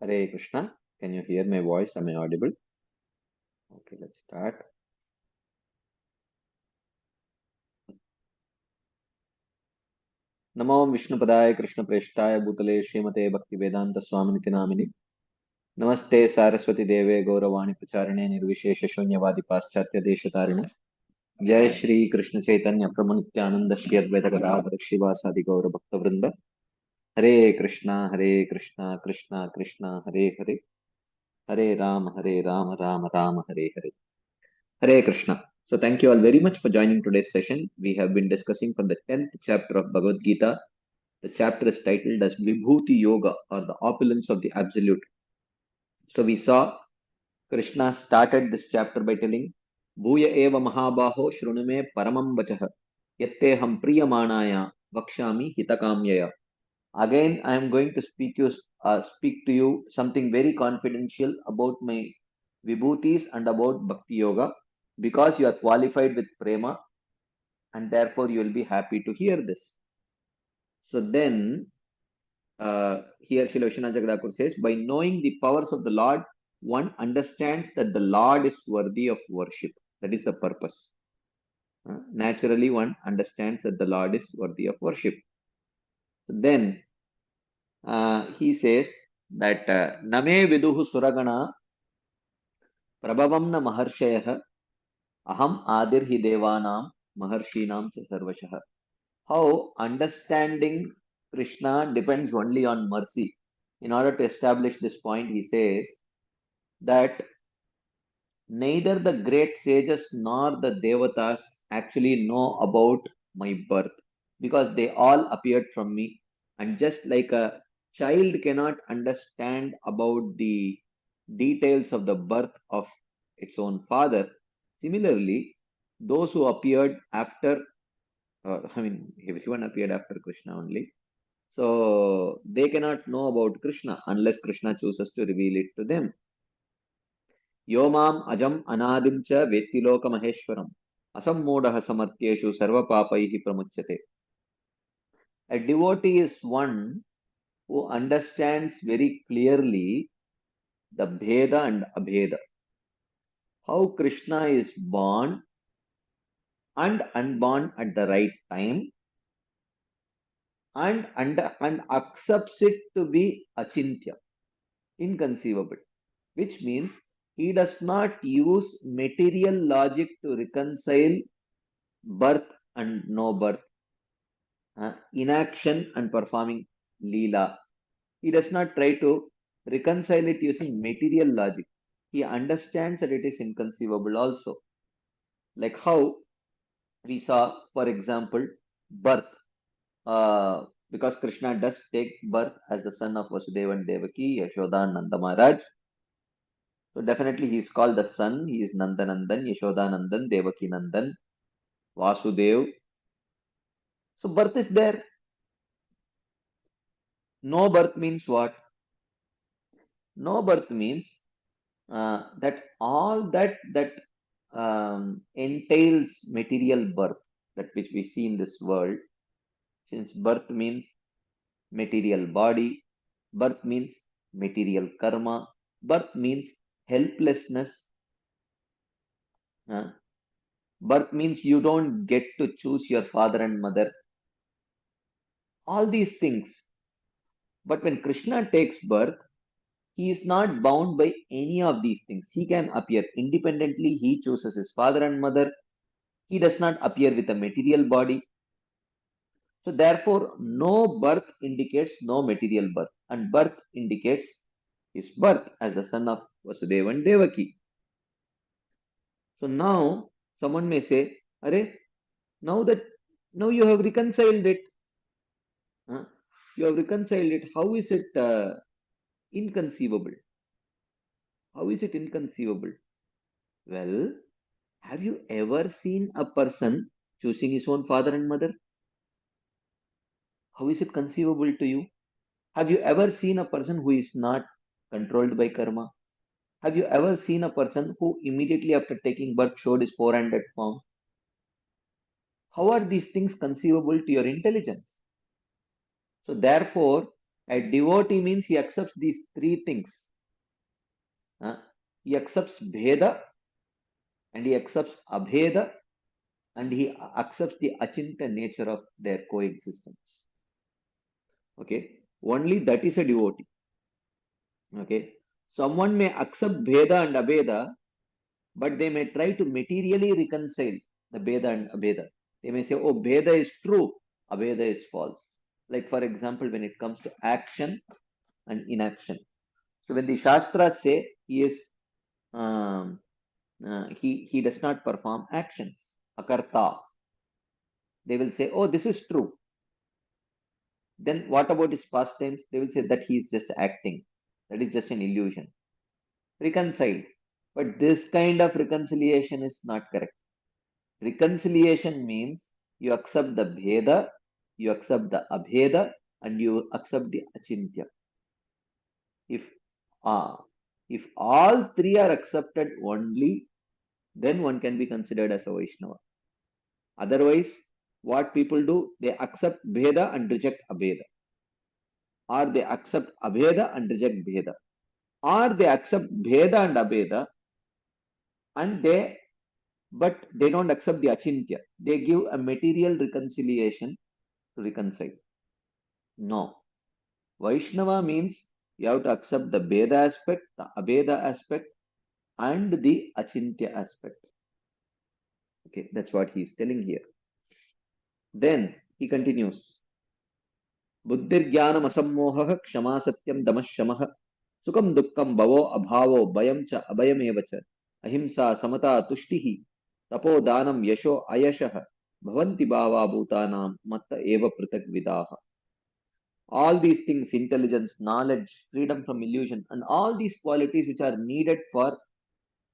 Hare Krishna. Can you hear my voice? Am I audible? Okay, let's start. नमो विष्णुपदाय कृष्णप्रेष्ठाय भूतले श्रीमते भक्तिवेदांत स्वामिनिति नामिनि नमस्ते सारस्वती देवे गौरवाणी प्रचारिणे निर्विशेष शून्यवादी पाश्चात्य देशतारिणे जय श्री कृष्ण चैतन्य प्रभु नित्यानंद श्री अद्वैत गदाधर श्रीवासादि गौर भक्तवृंद हरे Krishna Krishna Krishna Hare Hare Hare Ram Ram Hare Hare. Hare Krishna. So thank you all very much for joining today's session. We have been discussing from the 10th chapter of Bhagavad Gita. The chapter is titled as Vibhuti Yoga, or the opulence of the absolute. So we saw Krishna started this chapter by telling Bhuya eva mahabaho shrunume paramam vachah yatte ham priyamanaya vakshami hitakamyaya. Again, I am going to speak to you something very confidential about my vibhutis and about bhakti yoga, because you are qualified with prema, and therefore you will be happy to hear this. So then, here Srila Vishwanath Jagadakur says, by knowing the powers of the Lord, one understands that the Lord is worthy of worship. That is the purpose. Naturally, one understands that the Lord is worthy of worship. Then he says that Name Viduhu Suragana Prabhavamna Maharshayah Aham Adir Hi Devanam Maharshinam Cha Sarvashah. How understanding Krishna depends only on mercy. In order to establish this point, he says that neither the great sages nor the devatas actually know about my birth, because they all appeared from me. And just like a child cannot understand about the details of the birth of its own father, similarly, those who appeared after, everyone appeared after Krishna only. So they cannot know about Krishna unless Krishna chooses to reveal it to them. Yomam ajam anadim cha vettiloka maheshwaram asammodaha samartyeshu sarvapapaihi pramuchyate. A devotee is one who understands very clearly the Bheda and Abheda. How Krishna is born and unborn at the right time, and accepts it to be achintya, inconceivable, which means he does not use material logic to reconcile birth and no birth, inaction and performing Leela. He does not try to reconcile it using material logic. He understands that it is inconceivable also. Like how we saw, for example, birth. Because Krishna does take birth as the son of Vasudeva and Devaki, Yashoda and Nanda Maharaj. So definitely he is called the son. He is Nandanandan, Yashodanandan, Devaki Nandan, Vasudev. So birth is there. No birth means what? No birth means that all that entails material birth, that which we see in this world. Since birth means material body, birth means material karma, birth means helplessness, uh, birth means you don't get to choose your father and mother, all these things. But when Krishna takes birth, he is not bound by any of these things. He can appear independently. He chooses his father and mother. He does not appear with a material body. So therefore, no birth indicates no material birth, and birth indicates his birth as the son of Vasudeva and Devaki. So now someone may say, "Arey, now you have reconciled it. Huh? You have reconciled it. How is it inconceivable? How is it inconceivable?" Well, have you ever seen a person choosing his own father and mother? How is it conceivable to you? Have you ever seen a person who is not controlled by karma? Have you ever seen a person who immediately after taking birth showed his four-handed form? How are these things conceivable to your intelligence? So therefore, A devotee means he accepts these three things. He accepts Bheda, and he accepts Abheda, and he accepts the Achinta nature of their coexistence. Okay, only that is a devotee. Okay, someone may accept Bheda and Abheda, but they may try to materially reconcile the Bheda and Abheda. They may say, oh, Bheda is true, Abheda is false. Like, for example, when it comes to action and inaction. So when the Shastras say he is he does not perform actions, akarta, they will say, oh, this is true. Then what about his pastimes? They will say that he is just acting. That is just an illusion. Reconcile. But this kind of reconciliation is not correct. Reconciliation means you accept the Bheda, you accept the Abheda, and you accept the Achintya. If if all three are accepted only, then one can be considered as a Vaishnava. Otherwise, what people do, they accept Bheda and reject Abheda. Or they accept Abheda and reject Bheda. Or they accept Bheda and Abheda, and but they don't accept the Achintya. They give a material reconciliation to reconcile. No. Vaishnava means you have to accept the Bheda aspect, the Abheda aspect, and the Achintya aspect. Okay, that's what he is telling here. Then he continues. Buddhirjnanam asammohah kshama satyam damashamah sukam dukkam bhavo abhavo bayam cha abhayameva cha ahimsa samata tushtihi tapo danam yasho ayashah bhavanti bhava bhutanam matta eva pratak vidaha. All these things, intelligence, knowledge, freedom from illusion, and all these qualities which are needed for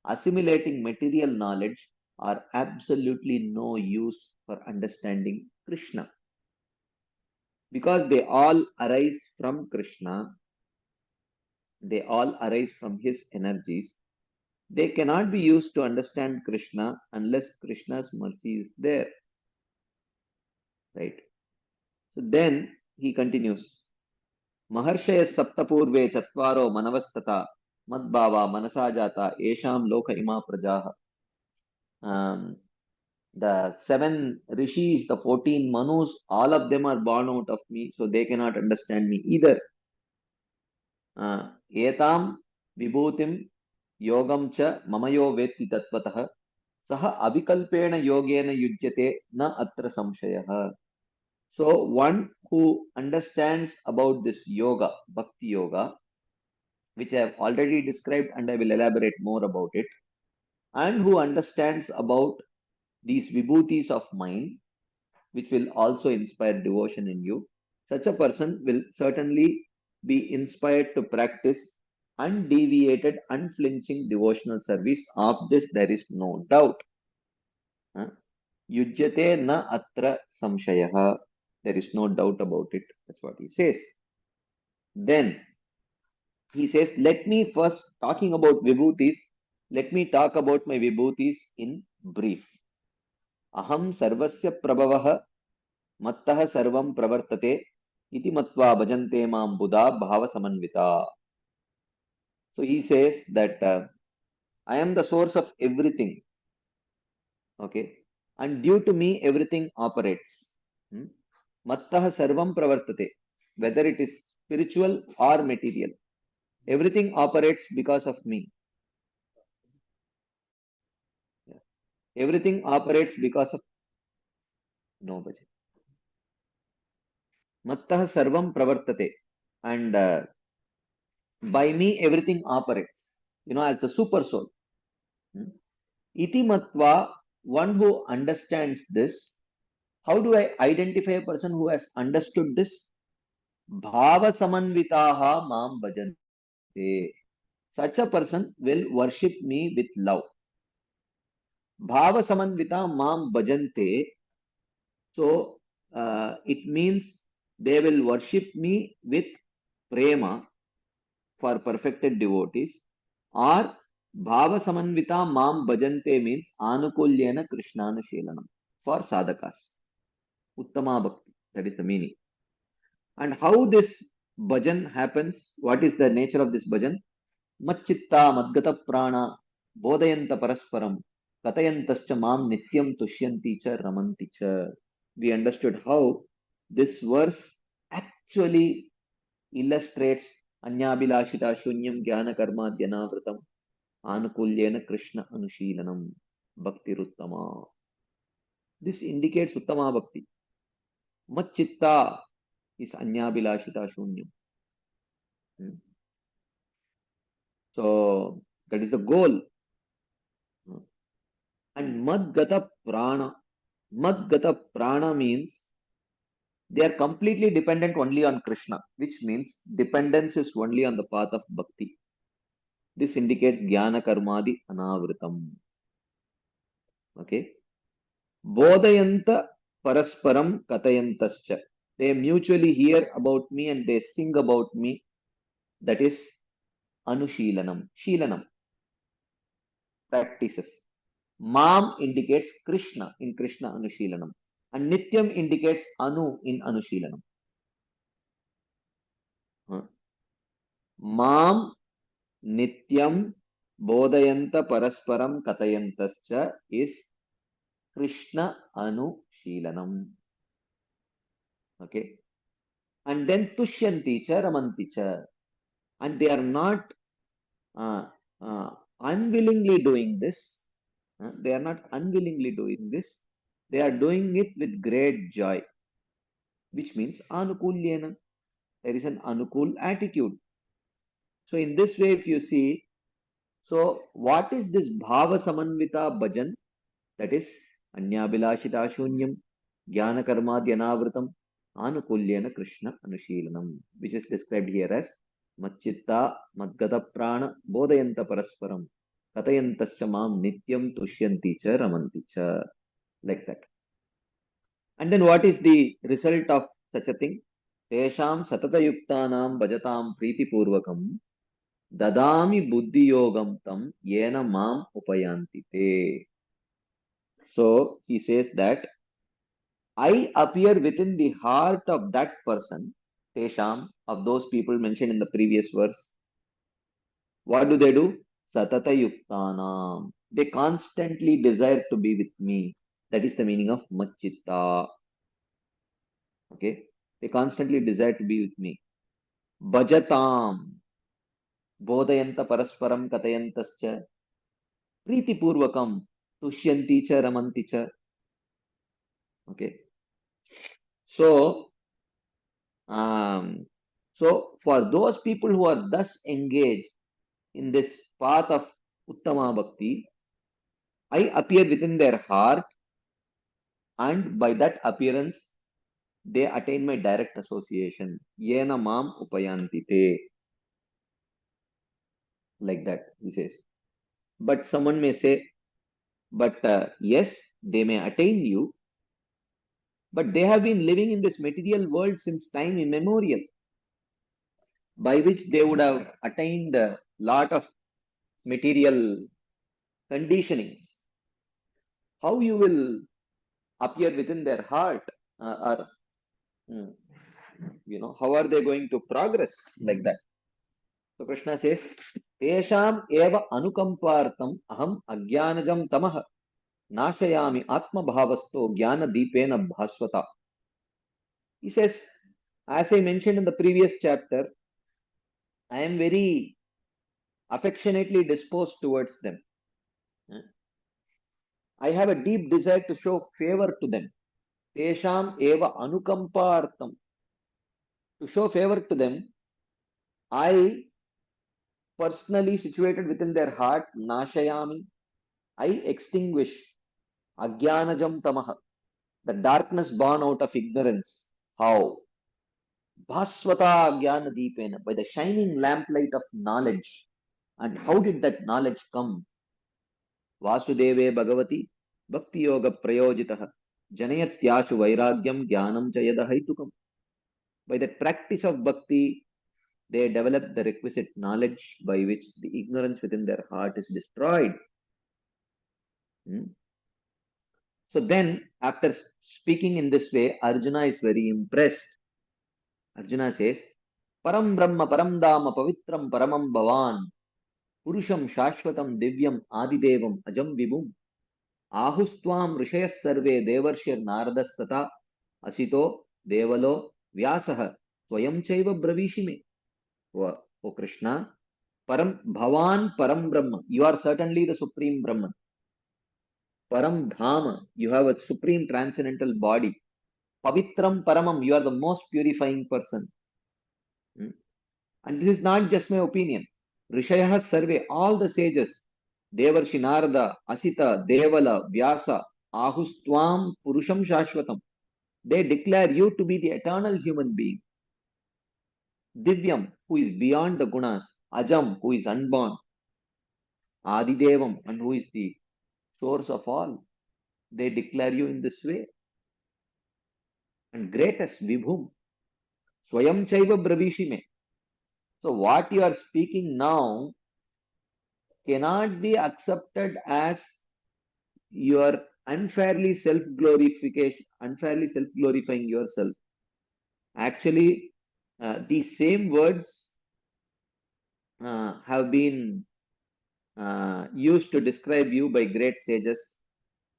assimilating material knowledge are absolutely no use for understanding Krishna. Because they all arise from Krishna, they all arise from his energies. They cannot be used to understand Krishna unless Krishna's mercy is there. Right? So then he continues. Maharshaya saptapurve chatvaro manavastata madbhava manasajata esham loka ima prajaha. The 7 rishis, the 14 manus, all of them are born out of me, so they cannot understand me either. Etam vibhutim yogam cha mamayo vetti tatvatah saha avikalpena yogena yujyate na atra samshayah. So one who understands about this yoga, bhakti yoga, which I have already described and I will elaborate more about it, and who understands about these vibhutis of mind, which will also inspire devotion in you, such a person will certainly be inspired to practice undeviated, unflinching devotional service. Of this, there is no doubt. Yujyate na atra samshayah. There is no doubt about it. That's what he says. Then he says, let me first, talking about vibhutis, let me talk about my vibhutis in brief. Aham sarvasya prabhavah mattah sarvam pravartate iti matva bhajante mam buddha bhava samanvita. So he says that I am the source of everything. Okay. And due to me, everything operates. Mattah sarvam pravartate. Whether it is spiritual or material. Everything operates because of me. Everything operates because of nobody. Mattah sarvam pravartate. And by me, everything operates. As the super soul. Iti matva, one who understands this. How do I identify a person who has understood this? Bhava samanvitaha mam bhajante. Such a person will worship me with love. Bhava samanvita mam bhajante. So it means they will worship me with prema for perfected devotees, or bhava samanvita mam bhajante means anukulyena krishnanushelanam for sadhakas. Uttama bhakti, that is the meaning. And how this bhajan happens. What is the nature of this bhajan? Macchitta madgata prana bodhayanta parasparam katayantascha mam nityam tushyanti cha ramanti cha. We understood how this verse actually illustrates Anyabhilashita Shunyam Jnana Karma Dhyanavritam Anukulyena Krishna Anushilanam Bhakti Ruttama. This indicates Uttama Bhakti. Macchitta is Anyabhilashita Shunyam. So that is the goal. And Madgata Prana. Madgata Prana means they are completely dependent only on Krishna, which means dependence is only on the path of bhakti. This indicates Jnana Karmadi Anavritam. Okay. Bodhayanta Parasparam Katayantascha. They mutually hear about me and they sing about me. That is Anushilanam. Shilanam. Practices. Mam indicates Krishna in Krishna Anushilanam. And Nityam indicates Anu in Anushilanam. Mam Nityam Bodhayanta Parasparam Katayantascha is Krishna Anushilanam. Okay. And then Tushyanti cha Ramanti cha. And they are not uh, unwillingly doing this. They are not unwillingly doing this. They are doing it with great joy, which means Anukulyena. There is an Anukul attitude. So in this way, if you see, so what is this Bhava Samanvita Bhajan? That is Anyabhilashita Shunyam, Jnana Karma Dhyanavritam, Anukulyena Krishna Anushilanam, which is described here as Macchitta Madgata Prana Bodhayanta Parasparam Katayantascha Mam Nityam Tushyanti cha Ramanti cha. Like that. And then what is the result of such a thing? Tesham Satata Yuktanam Bhajatam Priti Purvakam Dadami Buddhi Yogam Tam Yena Mam Upayanti Te. So he says that I appear within the heart of that person, Tesham, of those people mentioned in the previous verse. What do they do? Satata Yuktanam. They constantly desire to be with me. That is the meaning of Macchitta. Okay. They constantly desire to be with me. Bhajatam. Bodhayanta Parasparam Katayantascha. Priti Purvakam. Tushyanti cha Ramanti cha. Okay. So, so for those people who are thus engaged in this path of Uttama Bhakti, I appear within their heart, and by that appearance, they attain my direct association. Yena Mam Upayanti Te. Like that, he says. But someone may say, but yes, they may attain you, but they have been living in this material world since time immemorial, by which they would have attained a lot of material conditionings. How you will appear within their heart, or how are they going to progress like that? So Krishna says, Tesham eva anukampartam aham agyanajam tamah nashayami atma bhavasto jnana deepena bhaswata. He says, as I mentioned in the previous chapter, I am very affectionately disposed towards them. I have a deep desire to show favor to them. Tesham eva anukampartam. To show favor to them, I personally situated within their heart, nashayami, I extinguish agyanajam tamaha, the darkness born out of ignorance. How? Bhaswata Jnana Deepena, by the shining lamplight of knowledge. And how did that knowledge come? Vasudeve Bhagavati Bhakti Yoga Prayojitaha Janayatyashu Vairagyam Jnanam Chayada Haitukam. By the practice of bhakti, they develop the requisite knowledge by which the ignorance within their heart is destroyed. So then, after speaking in this way, Arjuna is very impressed. Arjuna says, Param Brahma, Param Dama, Pavitram, Paramam Bhavan, Purusham Shashvatam Divyam Adidevam Ajam Vibhum, Ahustvam Rishayas Sarve Devarshir Naradastata, Asito, Devalo, Vyasaha, Swayam Chaiva Bravishime. O Krishna, Param Bhavan Param Brahma, you are certainly the Supreme Brahman. Param Dhama, you have a supreme transcendental body. Pavitram Paramam, you are the most purifying person. Hmm? And this is not just my opinion. Rishayah survey, all the sages, Devarshi Narada, Asita, Devala, Vyasa, Ahustvam, Purusham Shashvatam, they declare you to be the eternal human being. Divyam, who is beyond the gunas, Ajam, who is unborn, Adidevam, and who is the source of all. They declare you in this way. And greatest Vibhum, Swayam Chaiva Bravishime. So what you are speaking now cannot be accepted as your unfairly self-glorifying yourself. Actually, these same words have been used to describe you by great sages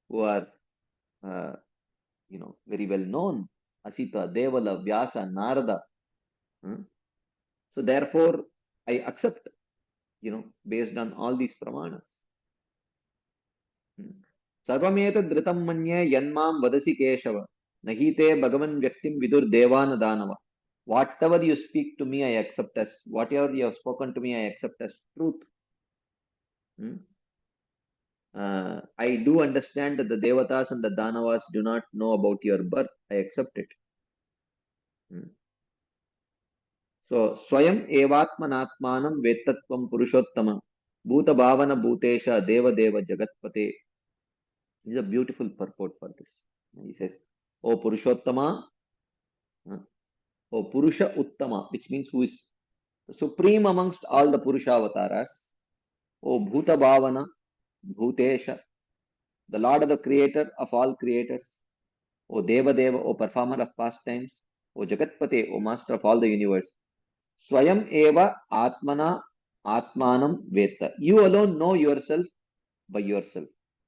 who are, very well known. Asita, Devala, Vyasa, Narada. So therefore, I accept, based on all these pramanas. Sarvameta dhritam manye yanmam vadasi keshava. Nahite bhagavan vyaktim vidur devana danava. Whatever you speak to me, I accept as, whatever you have spoken to me, I accept as truth. I do understand that the Devatas and the Danavas do not know about your birth. I accept it. So, Swayam Evatmanatmanam Vetatvam Purushottama Bhuta Bhavana Bhutesha Deva Deva Jagatpate. This is a beautiful purport for this. He says, O Purushottama, O Purusha Uttama, which means who is the supreme amongst all the Purusha avatars. O Bhuta Bhavana Bhutesha, the Lord of the Creator of all creators. O Deva Deva, O performer of pastimes. O Jagatpate, O master of all the universe. Swayam eva atmana atmanam veta. You alone know yourself by yourself.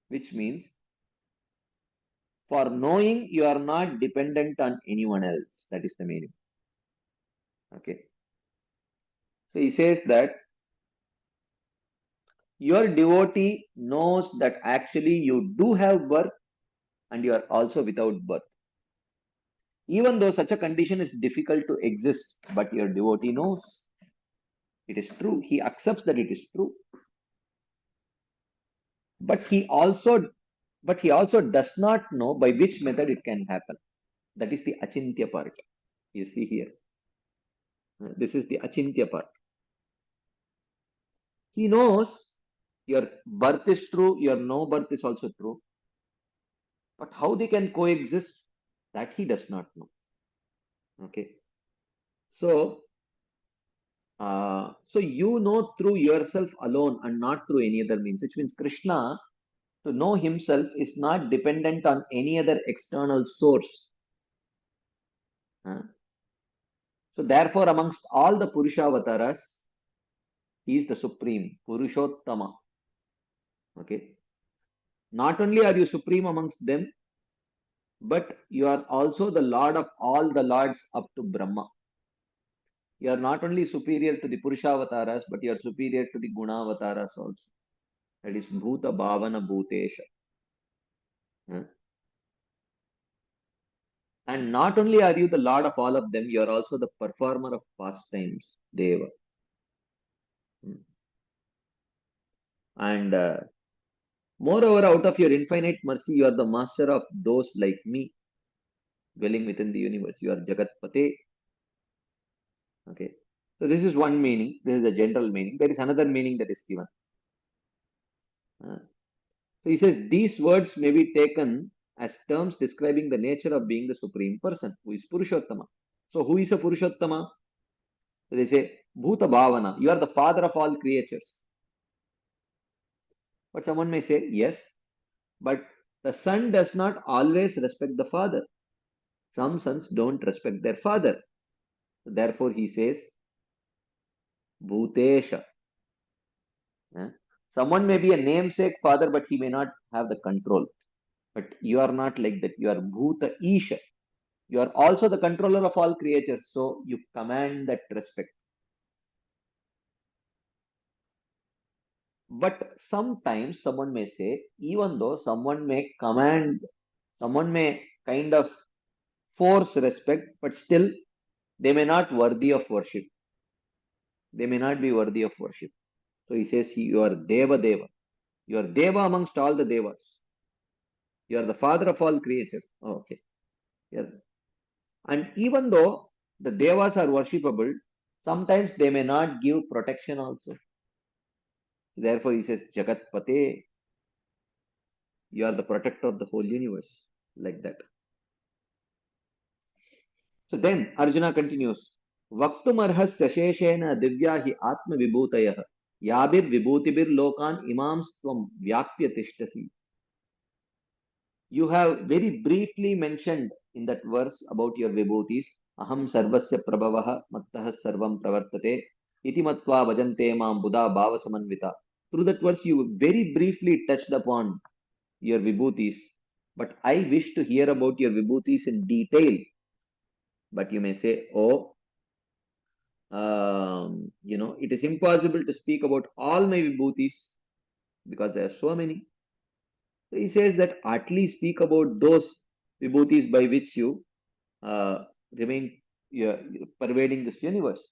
Which means, for knowing, you are not dependent on anyone else. That is the meaning. Okay. So he says that your devotee knows that actually you do have birth and you are also without birth. Even though such a condition is difficult to exist, but your devotee knows it is true. He accepts that it is true. But he also does not know by which method it can happen. That is the achintya part. You see here. This is the achintya part. He knows your birth is true, your no birth is also true. But how they can coexist, that he does not know. Okay. So you know through yourself alone and not through any other means, which means Krishna, to know himself, is not dependent on any other external source. So therefore, amongst all the Purusha avatars, he is the supreme, Purushottama. Okay. Not only are you supreme amongst them, but you are also the Lord of all the Lords up to Brahma. You are not only superior to the Purusha avatars, but you are superior to the Guna avatars also. That is Bhuta Bhavana Bhutesha. And not only are you the Lord of all of them, you are also the performer of pastimes, Deva. And moreover, out of your infinite mercy, you are the master of those like me, dwelling within the universe. You are Jagatpate. Okay. So this is one meaning. This is a general meaning. There is another meaning that is given. So he says these words may be taken as terms describing the nature of being the supreme person, who is Purushottama. So who is a Purushottama? So they say Bhuta Bhavana. You are the father of all creatures. But someone may say, yes, but the son does not always respect the father. Some sons don't respect their father. Therefore, he says, Bhutesha. Eh? Someone may be a namesake father, but he may not have the control. But you are not like that. You are Bhuta Isha. You are also the controller of all creatures. So you command that respect. But sometimes someone may say, even though someone may command, someone may kind of force respect, but still they may not worthy of worship. They may not be worthy of worship. So he says, you are Deva Deva. You are Deva amongst all the Devas. You are the father of all creatures. Oh, okay. Yes. And even though the Devas are worshipable, sometimes they may not give protection also. Therefore, he says, Jagat Pate, you are the protector of the whole universe. Like that. So then Arjuna continues, Vaktumarhasya sheshena divya hi atma vibhutayah yabir vibhutibir lokan imams tvam vyapya tishtasi. You have very briefly mentioned in that verse about your vibhutis. Aham sarvasya prabhavah mattah sarvam pravartate iti matva bhajante mam buddha bhava samanvita. Through that verse, you very briefly touched upon your vibhutis. But I wish to hear about your vibhutis in detail. But you may say, oh, it is impossible to speak about all my vibhutis because there are so many. So he says that at least speak about those vibhutis by which you remain pervading this universe.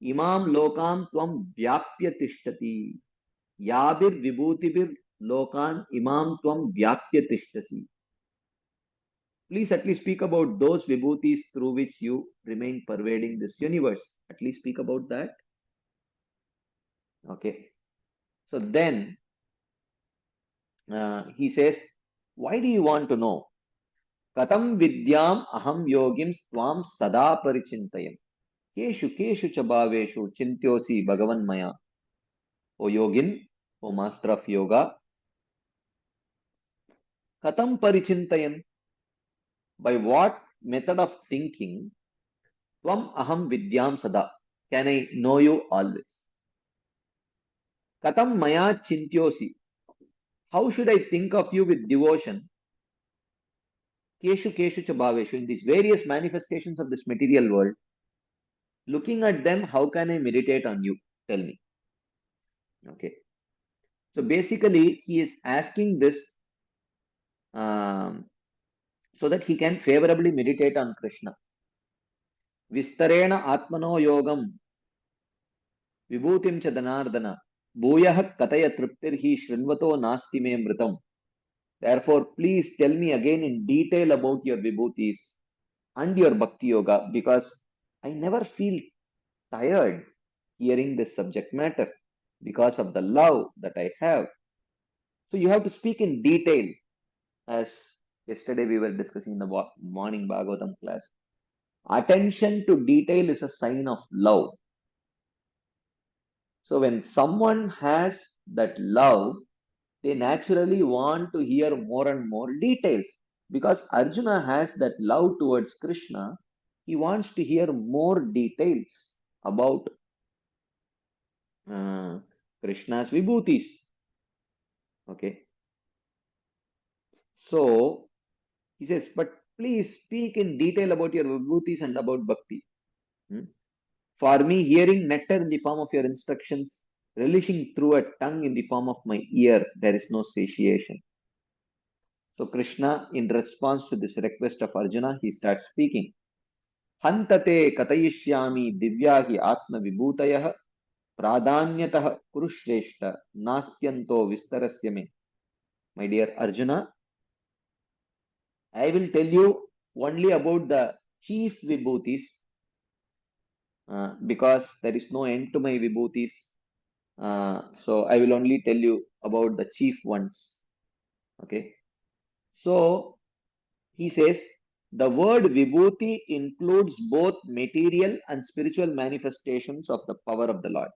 Imam lokam tvam vyapya tishtati. Yabir vibhutibir lokan imam tvam vyapya tishtasi. Please at least speak about those vibhutis through which you remain pervading this universe. At least speak about that. Okay. So then he says, why do you want to know? Katam vidyam aham yogim svam sada parichintayam. Keshu keshu cha bhaveshu chintyosi bhagavan maya. O yogin, O master of yoga, katam parichintayam. By what method of thinking, tvam aham vidyam sada. Can I know you always? Katam maya chintyosi. How should I think of you with devotion? Keshu keshu cha bhaveshu. In these various manifestations of this material world, looking at them, how can I meditate on you? Tell me. Okay. So basically, he is asking this um, so that he can favorably meditate on Krishna. Vistarena atmano yogam vibhutim cha danardana bhuyah kataya triptirhi shrinvato nasti me mritam. Therefore, please tell me again in detail about your vibhutis and your bhakti yoga because I never feel tired hearing this subject matter because of the love that I have. So you have to speak in detail, as yesterday we were discussing in the morning Bhagavatam class. Attention to detail is a sign of love. So when someone has that love, they naturally want to hear more and more details. Because Arjuna has that love towards Krishna, he wants to hear more details about uh, Krishna's vibhutis. Okay. So he says, but please speak in detail about your vibhutis and about bhakti. Hmm? For me, hearing nectar in the form of your instructions, relishing through a tongue in the form of my ear, there is no satiation. So Krishna, in response to this request of Arjuna, he starts speaking. Hantate katayishyami divyahi atma vibhutayah pradanyatah kurushreshta nastyanto vistarasya me. My dear Arjuna, I will tell you only about the chief vibhutis because there is no end to my vibhutis. So I will only tell you about the chief ones. Okay. So he says the word vibhuti includes both material and spiritual manifestations of the power of the Lord.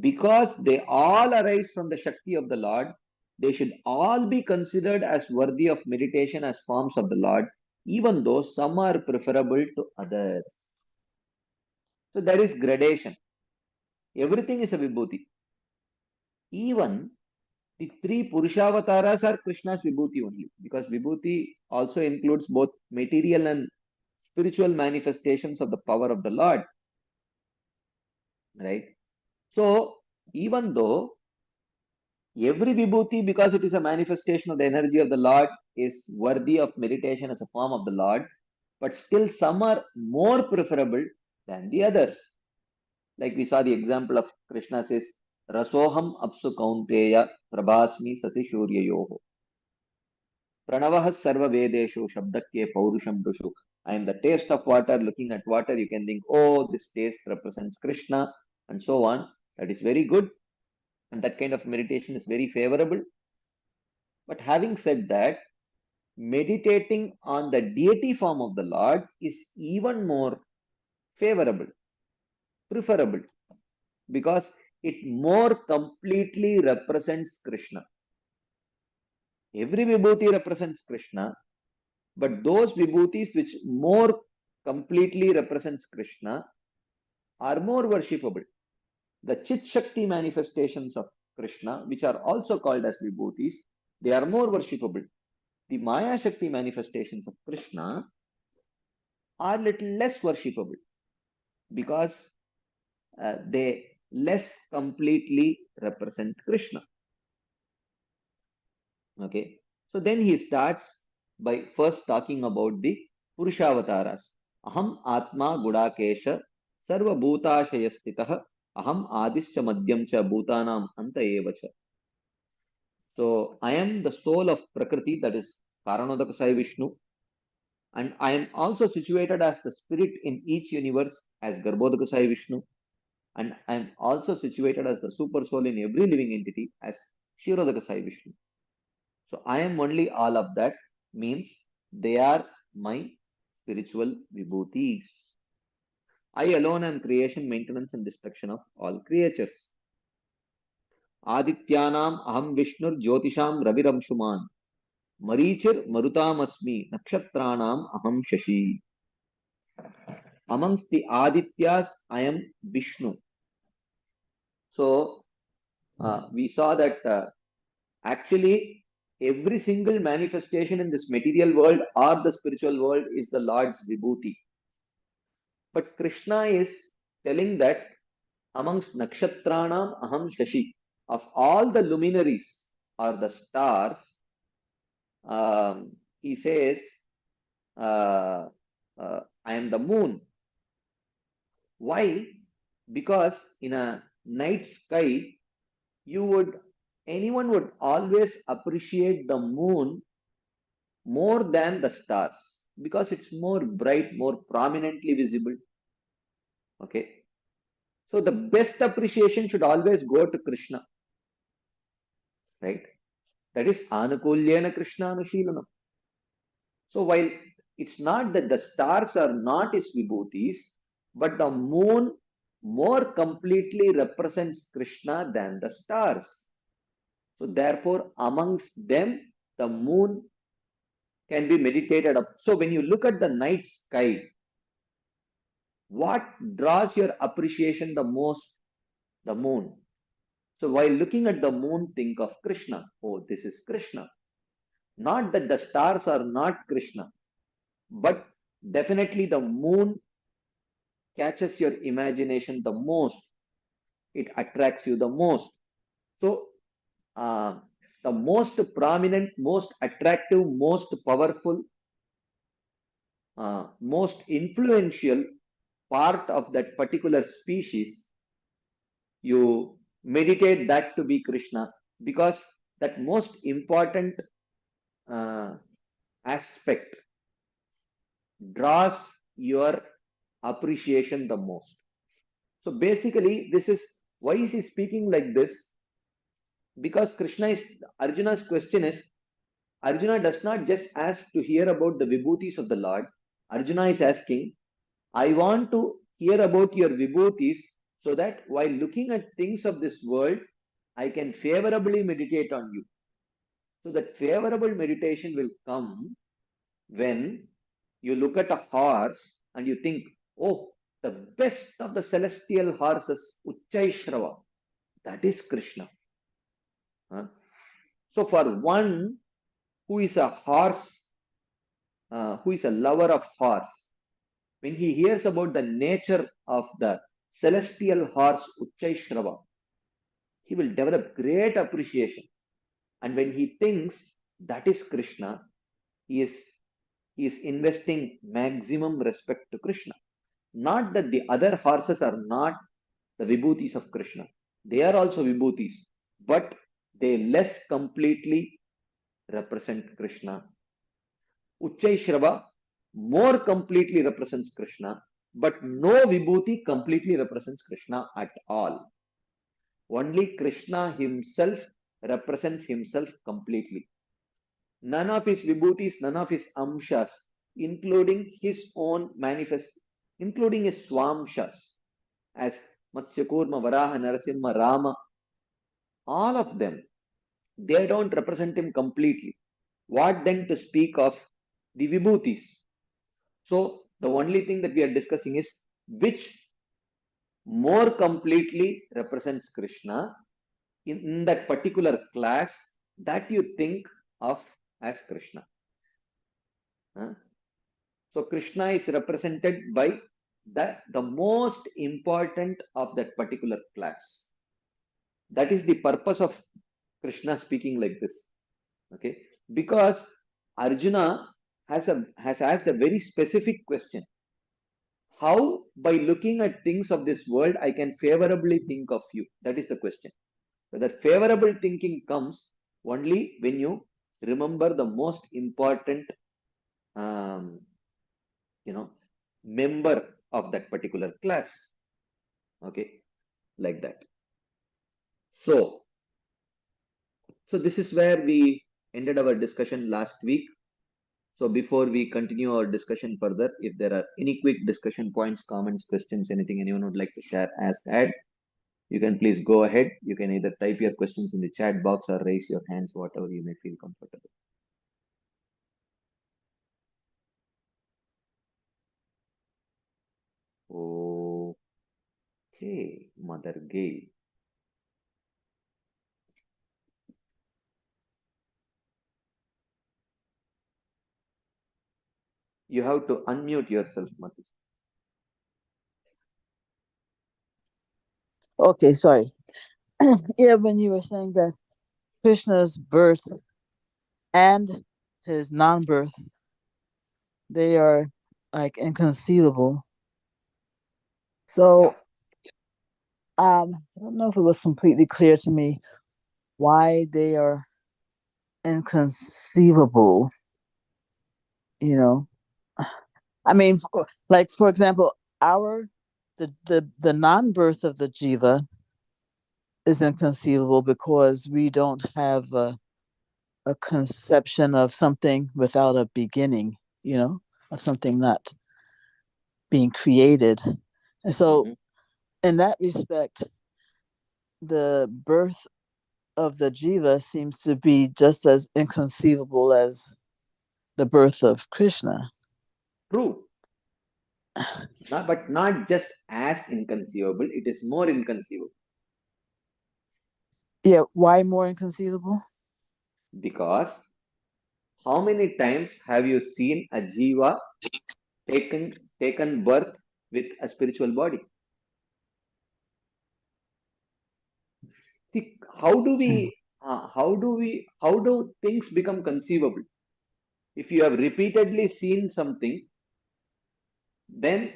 Because they all arise from the Shakti of the Lord, they should all be considered as worthy of meditation as forms of the Lord, even though some are preferable to others. So there is gradation. Everything is a Vibhuti. Even the three Purushavasaras are Krishna's Vibhuti only, because Vibhuti also includes both material and spiritual manifestations of the power of the Lord. Right? So, even though every Vibhuti, because it is a manifestation of the energy of the Lord, is worthy of meditation as a form of the Lord, but still some are more preferable than the others. Like we saw the example of Krishna says, Rasoham apsu kaunteya prabhasmi sasi shuryayoho. Pranavah sarva vedeshu shabdakye paurusham rushu. I am the taste of water. Looking at water, you can think, oh, this taste represents Krishna, and so on. That is very good. And that kind of meditation is very favorable. But having said that, meditating on the deity form of the Lord is even more favorable, preferable, because it more completely represents Krishna. Every vibhuti represents Krishna, but those vibhutis which more completely represents Krishna are more worshipable. The Chit Shakti manifestations of Krishna, which are also called as vibhutis, they are more worshipable. The Maya Shakti manifestations of Krishna are little less worshipable, because they less completely represent Krishna. Okay, so then he starts by first talking about the Purushavataras. Aham Atma Gudakesha Sarva Bhutashayastitah Aham Adischa Madhyam Cha Bhutanam Anta Evacha. So I am the soul of Prakriti, that is Karanodakasai Vishnu, and I am also situated as the spirit in each universe as Garbhodakasai Vishnu, and I am also situated as the super soul in every living entity as Kshirodakasai Vishnu. So I am only all of that, means they are my spiritual vibhutis. I alone am creation, maintenance, and destruction of all creatures. Adityanam aham Vishnur Jyotisham Raviramshuman. Marichir Marutamasmi Nakshatranam aham Shashi. Amongst the Adityas, I am Vishnu. So we saw that actually every single manifestation in this material world or the spiritual world is the Lord's vibhuti. But Krishna is telling that amongst nakshatranam aham shashi, of all the luminaries or the stars, he says, uh, I am the moon. Why? Because in a night sky, anyone would always appreciate the moon more than the stars, because it's more bright, more prominently visible. Okay. So the best appreciation should always go to Krishna, right? That is Anukulyena Krishna Anushilanam. So while it's not that the stars are not his vibhutis, but the moon more completely represents Krishna than the stars. So therefore, amongst them, the moon can be meditated up. So when you look at the night sky, what draws your appreciation the most? The moon. So while looking at the moon, think of Krishna. Oh, this is Krishna. Not that the stars are not Krishna, but definitely the moon catches your imagination the most. It attracts you the most. So uh, the most prominent, most attractive, most powerful, most influential part of that particular species, you meditate that to be Krishna, because that most important uh, aspect draws your appreciation the most. So basically, this is why is he speaking like this? Because Arjuna's question is, Arjuna does not just ask to hear about the vibhutis of the Lord. Arjuna is asking, I want to hear about your vibhutis so that while looking at things of this world, I can favorably meditate on you. So that favorable meditation will come when you look at a horse and you think, oh, the best of the celestial horses, Uchchaishrava, that is Krishna. So for one who is a horse, who is a lover of horse, when he hears about the nature of the celestial horse Uchchaishrava, he will develop great appreciation. And when he thinks that is Krishna, he is investing maximum respect to Krishna. Not that the other horses are not the vibhutis of Krishna. They are also vibhutis, but they less completely represent Krishna. Uchchaishrava more completely represents Krishna, but no vibhuti completely represents Krishna at all. Only Krishna himself represents himself completely. None of his vibhutis, none of his amshas, including his own manifest, including his swamshas, as Matsyakurma, Varaha, Narasimha, Rama, all of them, they don't represent him completely. What then to speak of the vibhutis? So the only thing that we are discussing is which more completely represents Krishna in that particular class that you think of as Krishna. So Krishna is represented by the most important of that particular class. That is the purpose of Krishna speaking like this. Okay, because Arjuna has asked a very specific question. How, by looking at things of this world, I can favorably think of you? That is the question. So that favorable thinking comes only when you remember the most important, member of that particular class. Okay, like that. So this is where we ended our discussion last week. So before we continue our discussion further, if there are any quick discussion points, comments, questions, anything anyone would like to share, add, you can please go ahead. You can either type your questions in the chat box or raise your hands, whatever you may feel comfortable. Okay, Mother Gail. You have to unmute yourself, Mother. Okay, sorry. Yeah, when you were saying that Krishna's birth and his non-birth, they are like inconceivable. So I don't know if it was completely clear to me why they are inconceivable. You know, I mean, like for example, the non-birth of the jiva is inconceivable because we don't have a conception of something without a beginning, of something not being created. And so, in that respect, the birth of the jiva seems to be just as inconceivable as the birth of Krishna. True. But not just as inconceivable, it is more inconceivable. Yeah, why more inconceivable? Because how many times have you seen a jiva taken birth with a spiritual body? See, how do things become conceivable? If you have repeatedly seen something, then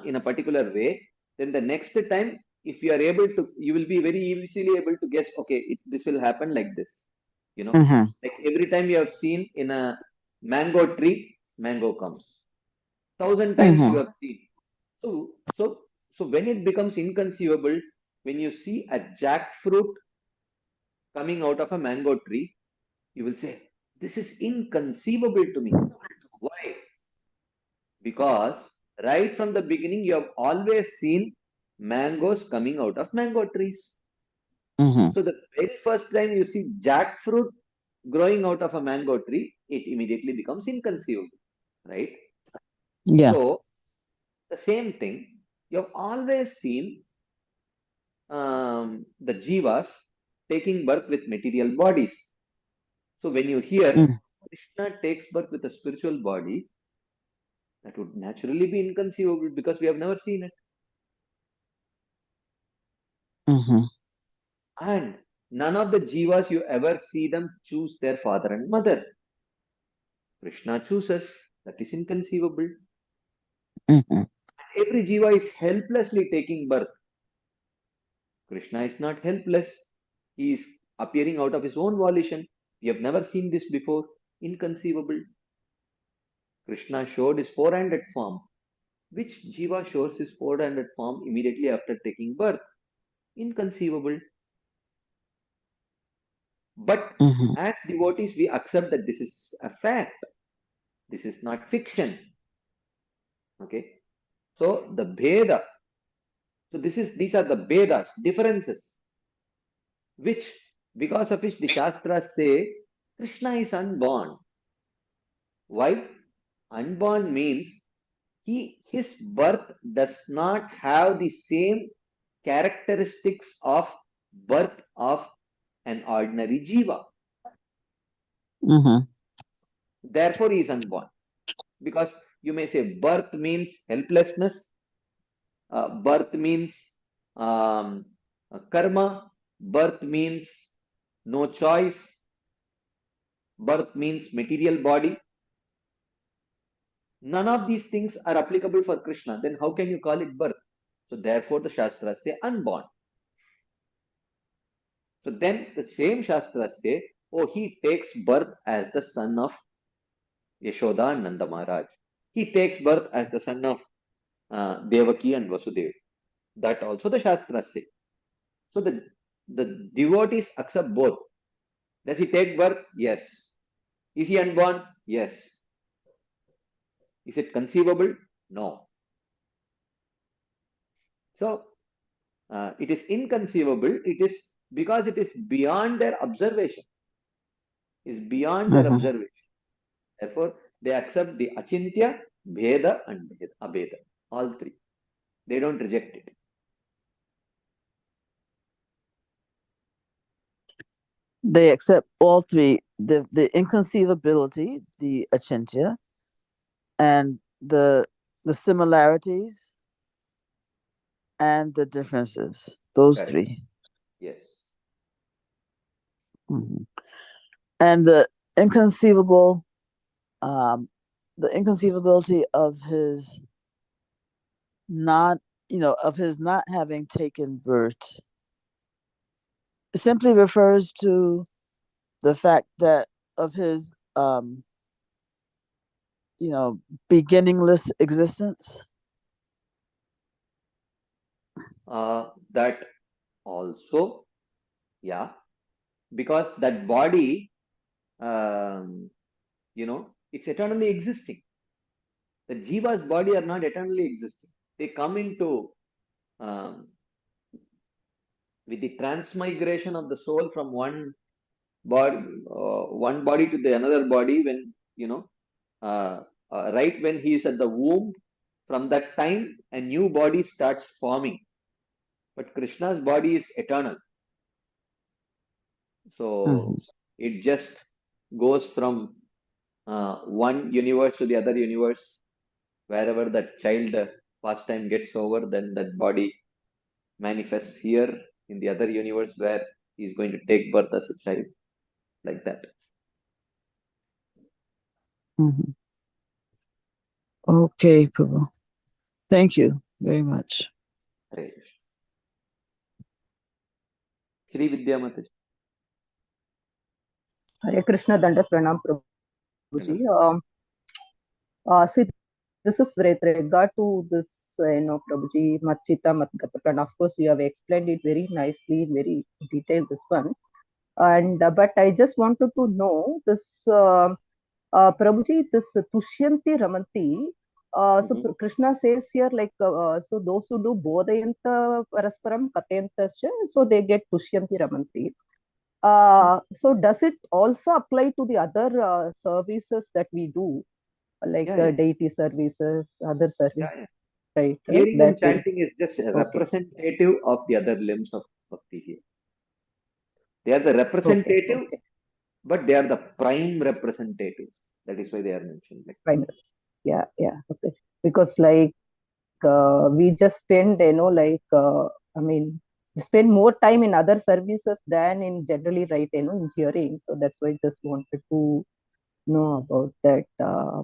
in a particular way, then the next time, if you are able to, you will be very easily able to guess, okay, this will happen like this. Like every time you have seen in a mango tree, mango comes. 1,000 times you have seen. So when it becomes inconceivable, when you see a jackfruit coming out of a mango tree, you will say, this is inconceivable to me. Why? Because right from the beginning, you have always seen mangoes coming out of mango trees. So the very first time you see jackfruit growing out of a mango tree, it immediately becomes inconceivable, right? Yeah. So The same thing, you have always seen the jivas taking birth with material bodies. So when you hear Mm. Krishna takes birth with a spiritual body, that would naturally be inconceivable because we have never seen it. Mm-hmm. And none of the jivas you ever see them choose their father and mother. Krishna chooses. That is inconceivable. Mm-hmm. Every jiva is helplessly taking birth. Krishna is not helpless. He is appearing out of his own volition. We have never seen this before. Inconceivable. Krishna showed his four-handed form. Which jiva shows his four-handed form immediately after taking birth? Inconceivable. But Mm-hmm. as devotees, we accept that this is a fact. This is not fiction. Okay. So the Bheda. So these are the Vedas, differences, which because of which the Shastras say Krishna is unborn. Why? Unborn means his birth does not have the same characteristics of birth of an ordinary jiva. Mm-hmm. Therefore, he is unborn. Because you may say birth means helplessness, birth means um, karma, birth means no choice, birth means material body. None of these things are applicable for Krishna. Then how can you call it birth? So therefore the Shastras say unborn. So then the same Shastras say, oh, he takes birth as the son of Yashoda and Nanda Maharaj. He takes birth as the son of Devaki and Vasudeva. That also the Shastras say. So the devotees accept both. Does he take birth? Yes. Is he unborn? Yes. Is it conceivable? No. So it is inconceivable. It is because it is beyond their observation. Is beyond their Mm-hmm. observation. Therefore, they accept the Achintya, Bheda, and Abheda. All three. They don't reject it. They accept all three: the inconceivability, the achintya, and the similarities and the differences. Those Correct. three. Yes. Mhm. And inconceivable, the inconceivability of his not, of his not having taken birth simply refers to the fact that of his, beginningless existence. That also, yeah, because that body, it's eternally existing. The jiva's body are not eternally existing. They come into um, with the transmigration of the soul from body, one body to the another body. When right when he is at the womb, from that time a new body starts forming. But Krishna's body is eternal, so Mhm. it just goes from one universe to the other universe. Wherever that child pastime gets over, then that body manifests here in the other universe where he's going to take birth as a child, like that. Mhm. Okay, Prabhu. Thank you very much. Hare Krishna. Shri Vidya Mataji. Hare Krishna, Dandat Pranam Prabhuji. See, this is with regard to this, Prabhuji, Machita Matgata Pran. Of course, you have explained it very nicely, very detailed, this one. And but I just wanted to know this, Prabhuji, this Tushyanti Ramanti. So Krishna says here, like, so those who do Bodhayanta Parasparam Katyantascha, so they get Tushyanti Ramanti. So does it also apply to the other services that we do, like Yeah, yeah. deity services, other Yeah, services? yeah. right? Hearing That and will, chanting is just a okay, representative of the other limbs of bhakti here. They are the okay, representative, okay. but they are the prime representative. That is why they are mentioned. Like, Fine. Yeah, yeah, okay. Because like we just spend, I mean, we spend more time in other services than in generally, right, in hearing. So that's why I just wanted to know about that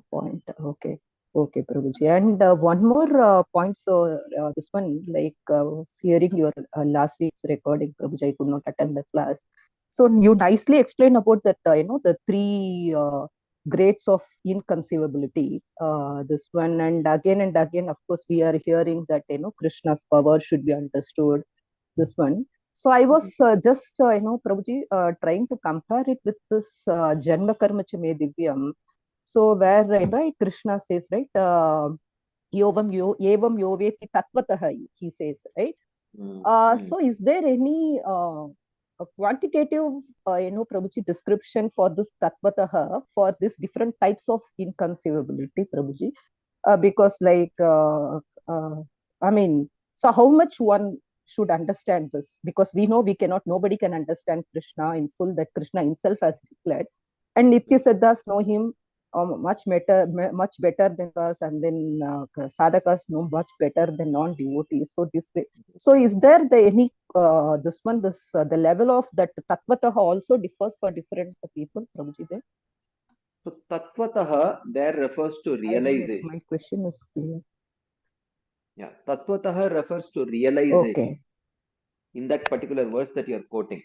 point. Okay. Okay, Prabhuji. And one more point. So this one, like was hearing your last week's recording, Prabhuji, I could not attend the class. So you nicely explained about that, the three grades of inconceivability. This one, and again, of course, we are hearing that, Krishna's power should be understood. This one. So I was just, Prabhuji, trying to compare it with this Janma Karma Cha Me Divyam. So where, right, Krishna says, right, evam yoveti tatvatah, he says, right? So is there any a quantitative, Prabhuji, description for this tatvatah for these different types of inconceivability, Prabhuji? Because like, I mean, so how much one should understand this? Because we know we cannot, nobody can understand Krishna in full, that Krishna himself has declared. And Nitya Siddhas know him much better than us, and then sadhakas know much better than non-devotees. So this way, so is there any the level of that tatvatah also differs for different people, Prabhuji? There, so tatvatah there refers to I don't know if realization. my question is clear. Yeah, tatvatah refers to realization Okay. in that particular verse that you are quoting.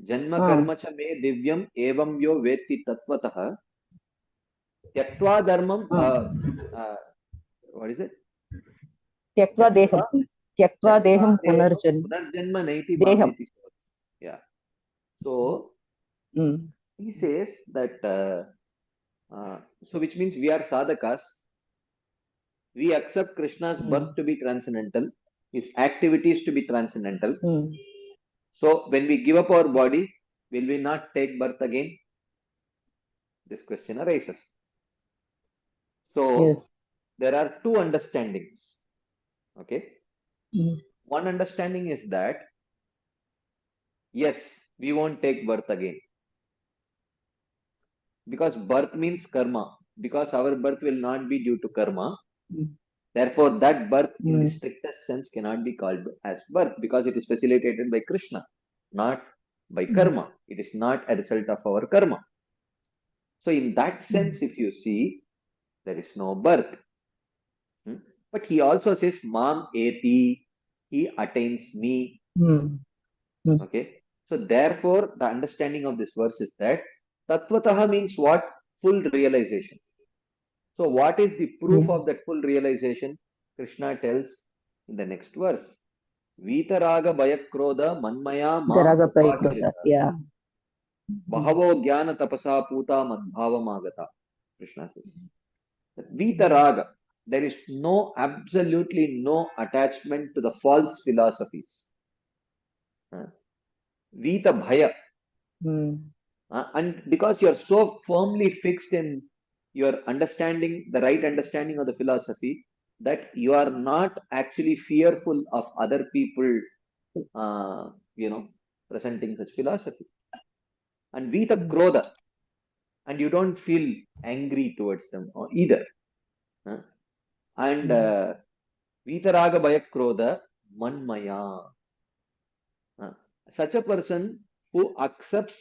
Janma Ah, karma cha me divyam evam yo vetti tatvatah tyaktva dharmam. ah. What is it? Tyaktva Tyaktva deham, tyaktva tyaktva deham deham punarjan, punarjanma naiti deham. bhaveti. Yeah. So Mm. he says that. So which means we are sadhakas. We accept Krishna's birth Mm. to be transcendental, his activities to be transcendental. Mm. So when we give up our body, will we not take birth again? This question arises. So Yes. there are two understandings. Okay. Mm. One understanding is that yes, we won't take birth again. Because birth means karma. Because our birth will not be due to karma. Mm. Therefore, that birth in the Mm. strictest sense cannot be called as birth because it is facilitated by Krishna, not by Mm. karma. It is not a result of our karma. So, in that sense, Mm. if you see, there is no birth. But he also says, Mam eti, he attains me. Mm. Mm. Okay. So, therefore, the understanding of this verse is that Tattvataha means what? Full realization. So, what is the proof Mm. of that full realization? Krishna tells in the next verse. Vitaraga Bayakroda Manmaya Mam Daraga Paikota. Upashrita Yeah. Mm. Bahavo Jnana Tapasa Puta Madbhavamagata. Krishna says. Mm. Vitaraga, there is absolutely no attachment to the false philosophies. Vita Bhaya. Mm. And because you are so firmly fixed in your understanding, the right understanding of the philosophy, that you are not actually fearful of other people, presenting such philosophy. And Vita Mm. Krodha, and you don't feel angry towards them either. And Vitaraga Bayakrodha Manmaya. Such a person who accepts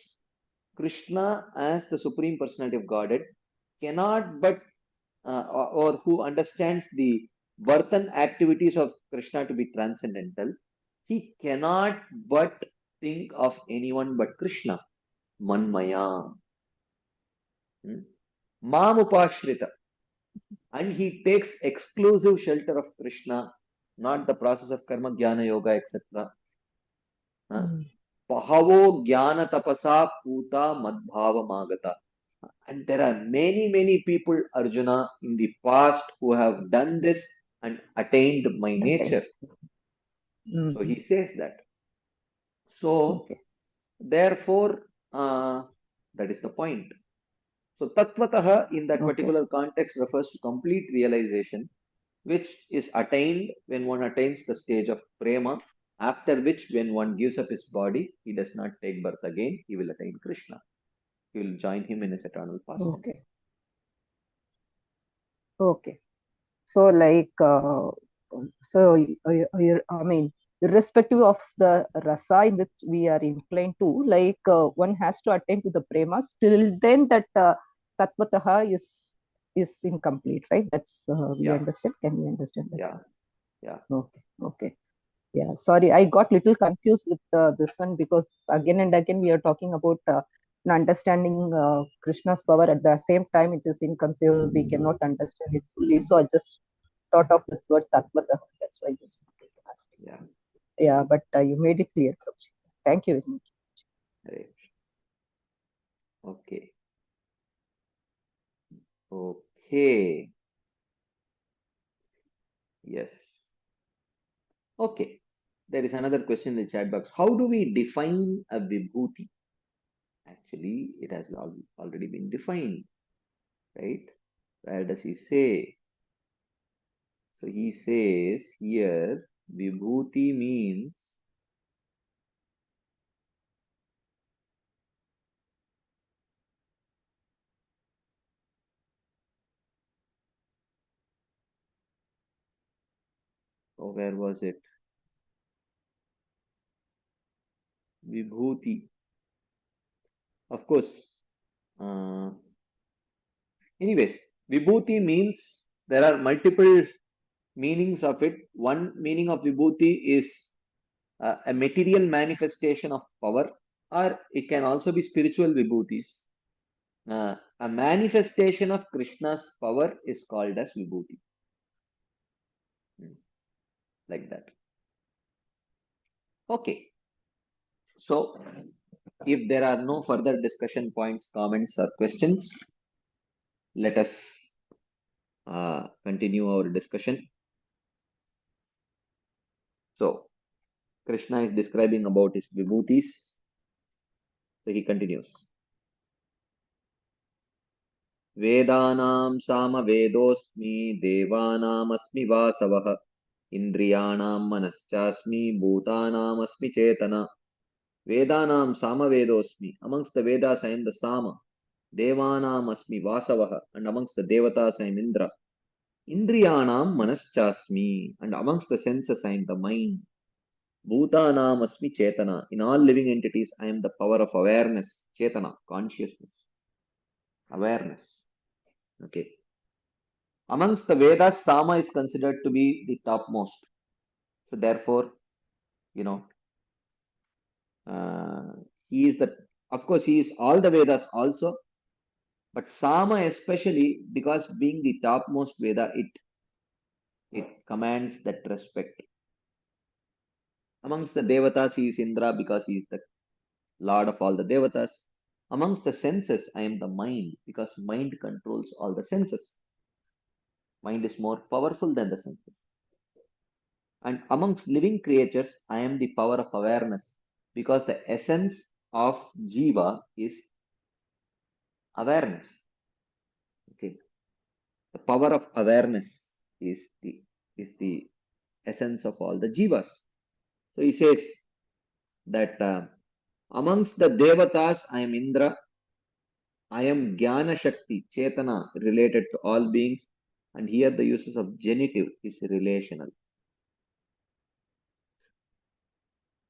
Krishna as the Supreme Personality of Godhead cannot but, or who understands the birth and activities of Krishna to be transcendental, he cannot but think of anyone but Krishna. Manmaya. Mamupashrita. And he takes exclusive shelter of Krishna, not the process of karma, jnana, yoga, etc. Mm. Pahavo jnana tapasa puta madbhava magata. And there are many people, Arjuna, in the past who have done this and attained my Okay. nature. Mm. So he says that. So Okay. therefore, that is the point. So tattvataha in that Okay. particular context refers to complete realization. which is attained when one attains the stage of prema, after which when one gives up his body, he does not take birth again, he will attain Krishna. He will join him in his eternal pastime. Okay. Okay. So like, so I mean, irrespective of the rasa in which we are inclined to, like one has to attain to the prema. Still, then that tattvataha is incomplete, right? That's we Yeah. understand. Can we understand that? Yeah. Yeah. Okay. Okay. Yeah. Sorry, I got little confused with this one because again and again we are talking about understanding Krishna's power. At the same time, it is inconceivable. We cannot understand it fully. So I just thought of this word tattvata. That's why I just wanted to ask. Yeah. Yeah, but you made it clear, Prabhuji. Thank you very much. Hare Krishna. Okay. Okay. Yes. Okay. There is another question in the chat box. How do we define a vibhuti? Actually, it has already been defined, right? Where does he say? So he says here, vibhuti means oh, where was it? Vibhuti. Of course. Anyways, vibhuti means there are multiple meanings of it. One meaning of vibhuti is a material manifestation of power, or it can also be spiritual vibhutis. A manifestation of Krishna's power is called as vibhuti. Like that. Okay. So, if there are no further discussion points, comments, or questions, let us continue our discussion. So, Krishna is describing about his vibhutis. So, he continues. Vedanam sama vedosmi devanam asmi vasavah indriyanam manaschasmi bhutanam asmi chetana. Vedanam sama vedosmi. Amongst the Vedas I am the Sama. Devanam asmi vasavah. And amongst the Devatas I am Indra. Indriyanam manaschasmi. And amongst the senses I am the mind. Bhutanam asmi chetana. In all living entities I am the power of awareness. Chetana, consciousness. Awareness. Okay. Amongst the Vedas, Sama is considered to be the topmost. So therefore, you know, he is the, of course, he is all the Vedas also, but Sama especially because being the topmost Veda, it commands that respect. Amongst the Devatas, he is Indra because he is the Lord of all the Devatas. Amongst the senses, I am the mind because mind controls all the senses. Mind is more powerful than the senses. And amongst living creatures, I am the power of awareness because the essence of Jiva is awareness. Okay. The power of awareness is the essence of all the Jivas. So he says that amongst the Devatas, I am Indra. I am Jnana Shakti, Chetana, related to all beings. And here the uses of genitive is relational.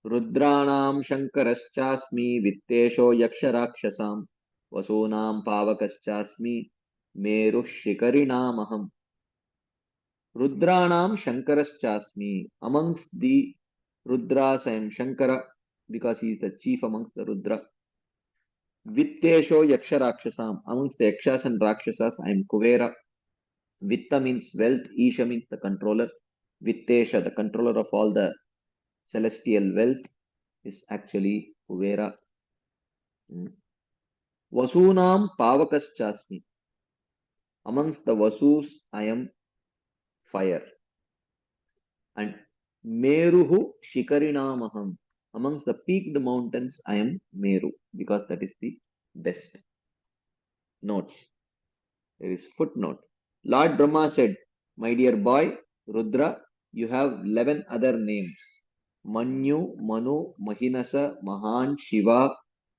Rudranam Shankaraschasmi Vittesho Yaksharakshasam Vasunam Pavakaschasmi Meru Shikarinamaham. Rudranam Shankaraschasmi. Amongst the Rudras I am Shankara because he is the chief amongst the Rudra. Vittesho Yaksharakshasam. Amongst the Yakshas and Rakshasas I am Kuvera. Vitta means wealth, Isha means the controller. Vittesha, the controller of all the celestial wealth, is actually Kuvera. Vasunam Pavakaschasmi. Amongst the Vasus, I am fire. And Meruhu Shikarinamaham. Amongst the peaked mountains, I am Meru, because that is the best. Notes. There is footnote. Lord Brahma said, My dear boy, Rudra, you have 11 other names. Manyu, Manu, Mahinasa, Mahan, Shiva,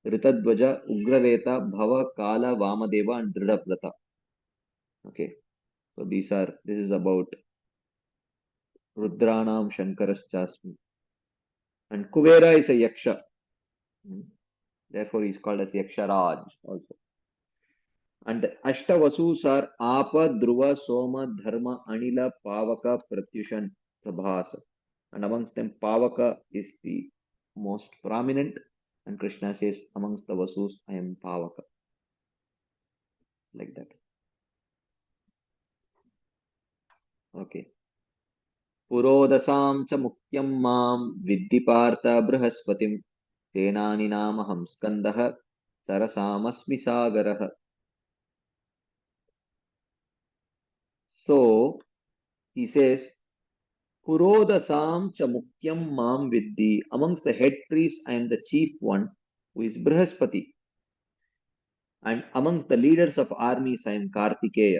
Ritadvaja, Ugraveta, Bhava, Kala, Vamadeva, and Dridaprata. Okay, so this is about Rudranam Shankaraschasmi. And Kuvera is a Yaksha. Therefore, he is called as Yaksharaj also. And Ashtavasus are Apa, Dhruva, Soma, Dharma, Anila, Pavaka, Pratyushan, Prabhasa. And amongst them, Pavaka is the most prominent. And Krishna says, amongst the Vasus, I am Pavaka. Like that. Okay. Purodasam cha mukyam mam vidhi partha brahaspatim senani namaham skandaha sarasamasmi sagaraha. So, he says, Purodasam cha mukyam mam vidhi. Amongst the head trees, I am the chief one, who is Brihaspati. And amongst the leaders of armies, I am Kartikeya.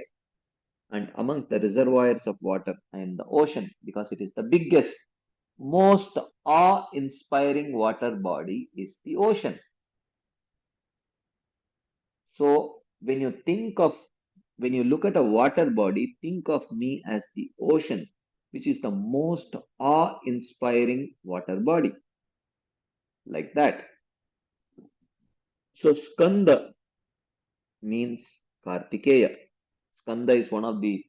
And amongst the reservoirs of water, I am the ocean, because it is the biggest, most awe-inspiring water body is the ocean. So when you look at a water body, think of me as the ocean, which is the most awe-inspiring water body. Like that. So Skanda means Kartikeya. Skanda is one of the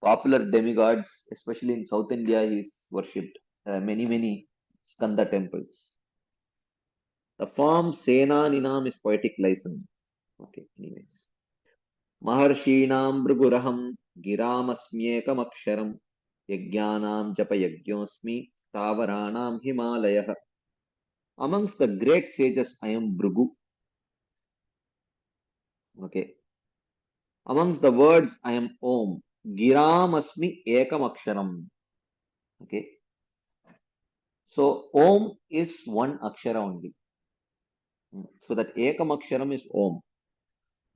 popular demigods, especially in South India. He is worshipped. Many Skanda temples. The form Senaninam is poetic license. Okay, anyways. Maharshinam Bruguraham Giramasmyekam Aksharam Yajnanam Japa Yajñosmi Stavaranam Himalayah. Amongst the great sages, I am Bhrigu. Okay. Amongst the words, I am Om. Giramasmi Ekam Aksharam. Okay. So Om is one Akshara only. So that Ekam Aksharam is Om.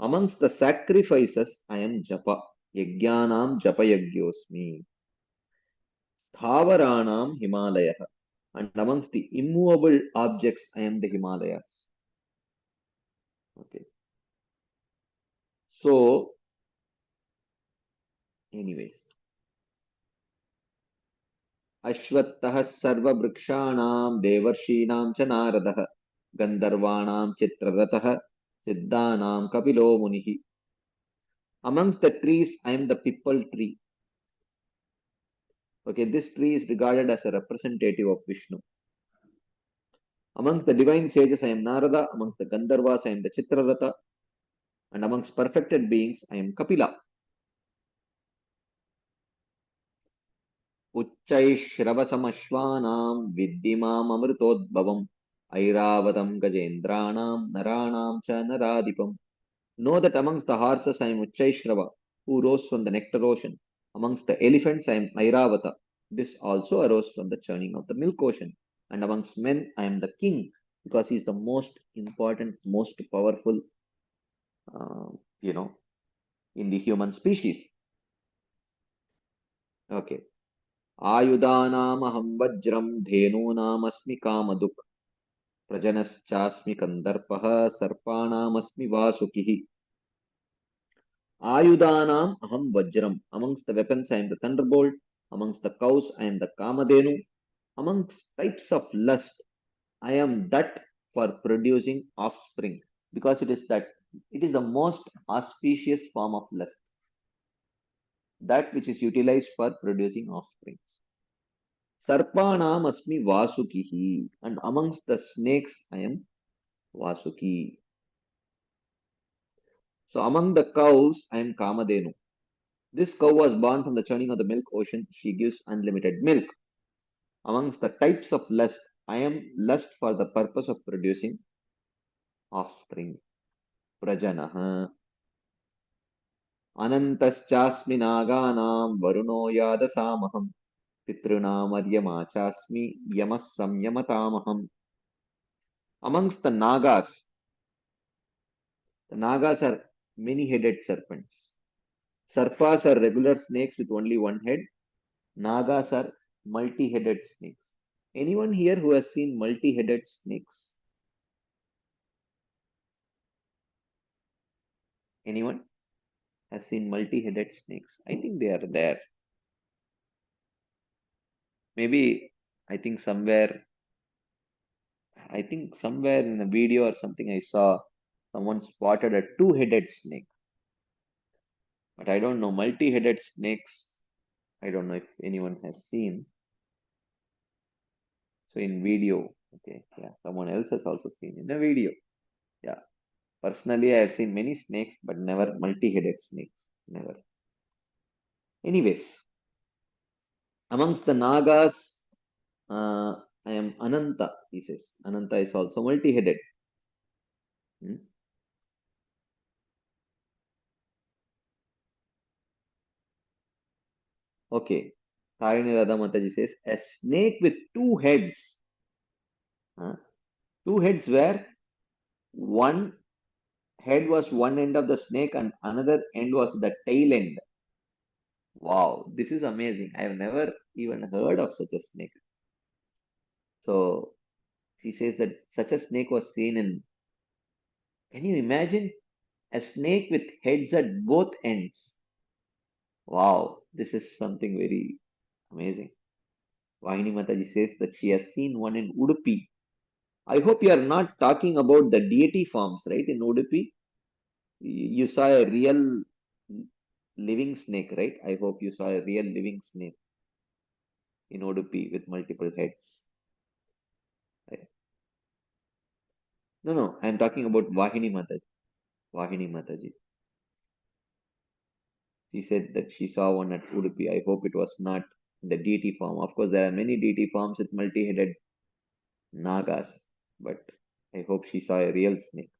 Amongst the sacrifices, I am Japa. Yajnanam Japa Yajñosmi. Thavaranam Himalaya. And amongst the immovable objects, I am the Himalayas. Okay. So, anyways. Ashwattah sarva vrikshanam devarshinam cha naradah gandharvanam chitraratah siddhanam kapilo munihi. Amongst the trees, I am the pipal tree. Okay, this tree is regarded as a representative of Vishnu. Amongst the divine sages, I am Narada. Amongst the Gandharvas, I am the Chitraratha. And amongst perfected beings, I am Kapila. Uchchaishravasamaśvānām viddimām amritodbhavam airavatam gajendranam naranam cha naradipam. Know that amongst the horses I am Uchchaishrava, who rose from the nectar ocean. Amongst the elephants I am Airavata. This also arose from the churning of the milk ocean. And amongst men I am the king, because he is the most important, most powerful, in the human species. Okay. आयुधानामहं वज्रं धेनूनामस्मि Kamadhuk प्रजनश्चास्मि कन्दर्पः सर्पाणामस्मि वासुकिः. Ayudanam aham vajram. Amongst the weapons I am the thunderbolt. Amongst the cows I am the kamadenu. Amongst types of lust I am that for producing offspring, because it is the most auspicious form of lust, that which is utilized for producing offspring. Sarpanam asmi Vasukihi, and amongst the snakes I am Vasuki. So among the cows I am Kamadenu. This cow was born from the churning of the milk ocean. She gives unlimited milk. Amongst the types of lust, I am lust for the purpose of producing offspring. Prajanaha. Anantaschasmi naganam varuno yadasamaham. Pitrunam aryamachasmi yamas samyamatamaham. Amongst the Nagas are many-headed serpents. Sarpas are regular snakes with only one head. Nagas are multi-headed snakes. Anyone here who has seen multi-headed snakes? Anyone has seen multi-headed snakes? I think they are there. Maybe I think somewhere in a video or something I saw someone spotted a two-headed snake. But I don't know. Multi-headed snakes, I don't know if anyone has seen. So in video, okay, yeah, someone else has also seen in a video. Yeah. Personally, I have seen many snakes, but never multi-headed snakes. Never. Anyways, amongst the Nagas, I am Ananta, he says. Ananta is also multi-headed. Hmm? Okay. Tarini Radha Mataji says, a snake with two heads. Two heads where one head was one end of the snake and another end was the tail end. Wow, this is amazing. I have never even heard of such a snake. So she says that such a snake was seen in. Can you imagine a snake with heads at both ends? Wow, this is something very amazing. Vahini Mataji says that she has seen one in Udupi. I hope you are not talking about the deity forms, right? In Udupi, you saw a real living snake, right? I hope you saw a real living snake in Udupi with multiple heads. Right? No, I am talking about Vahini Mataji. Vahini Mataji. She said that she saw one at Udupi. I hope it was not the deity form. Of course, there are many deity forms with multi-headed Nagas, but I hope she saw a real snake.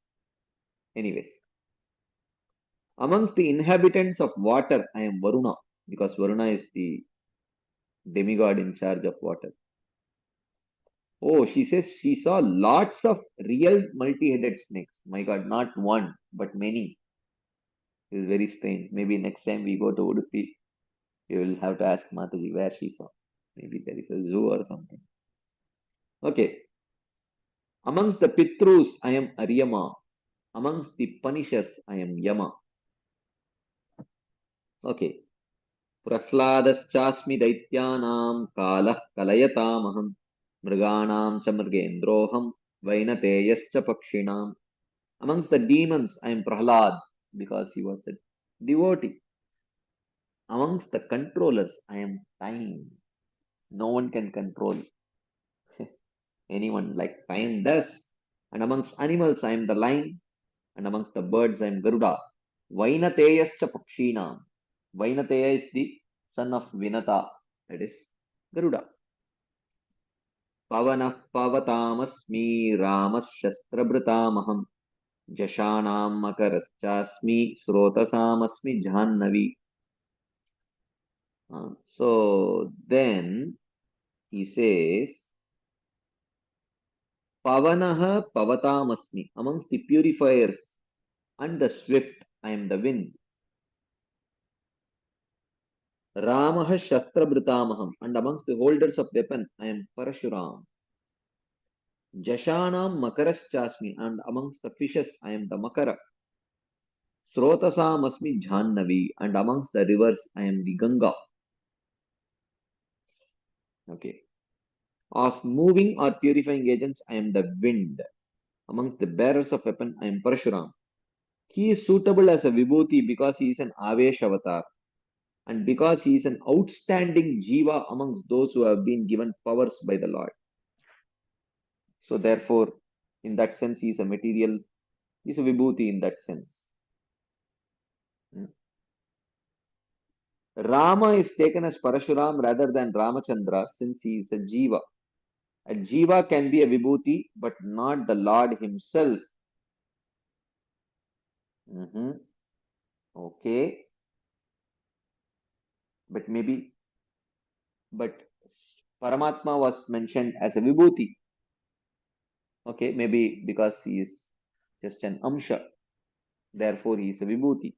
Anyways, amongst the inhabitants of water, I am Varuna, because Varuna is the demigod in charge of water. Oh, she says she saw lots of real multi-headed snakes. My God, not one, but many. It is very strange. Maybe next time we go to Udupi, you will have to ask Mataji where she saw. Maybe there is a zoo or something. Okay. Amongst the Pitrus, I am Aryama. Amongst the punishers, I am Yama. Okay. Prahlaadaschasmi daityanam kalah kalayatamaham mriganam cha mrigendroham vainateyascha pakshinam. Amongst the demons, I am Prahlad because he was a devotee. Amongst the controllers, I am time. No one can control anyone like time does. And amongst animals, I am the lion. And amongst the birds, I am Garuda. Vainateyascha Pakshinam. Vainateya is the son of Vinata, that is Garuda. Pavanah Pavatamasmi Ramas Shastrabhritamaham Jashanam Makaraschasmi Srotasamasmi Jahannavi. So then he says, Pavanaha Pavatamasmi. Amongst the purifiers and the swift, I am the wind. Ramaha Shastrabhritamaham, and amongst the holders of weapon, I am Parashuram. Jashanam Makaraschasmi, and amongst the fishes, I am the Makara. Srotasam Asmi Jhannavi, and amongst the rivers, I am the Ganga. Okay. Of moving or purifying agents, I am the wind. Amongst the bearers of weapon, I am Parashuram. He is suitable as a Vibhuti because he is an Avesh avatar, and because he is an outstanding Jiva amongst those who have been given powers by the Lord. So therefore, in that sense, he is a material, he is a Vibhuti in that sense. Rama is taken as Parashuram rather than Ramachandra since he is a Jiva. A Jiva can be a Vibhuti, but not the Lord himself. Okay. But Paramatma was mentioned as a Vibhuti. Okay, maybe because he is just an Amsha. Therefore, he is a Vibhuti.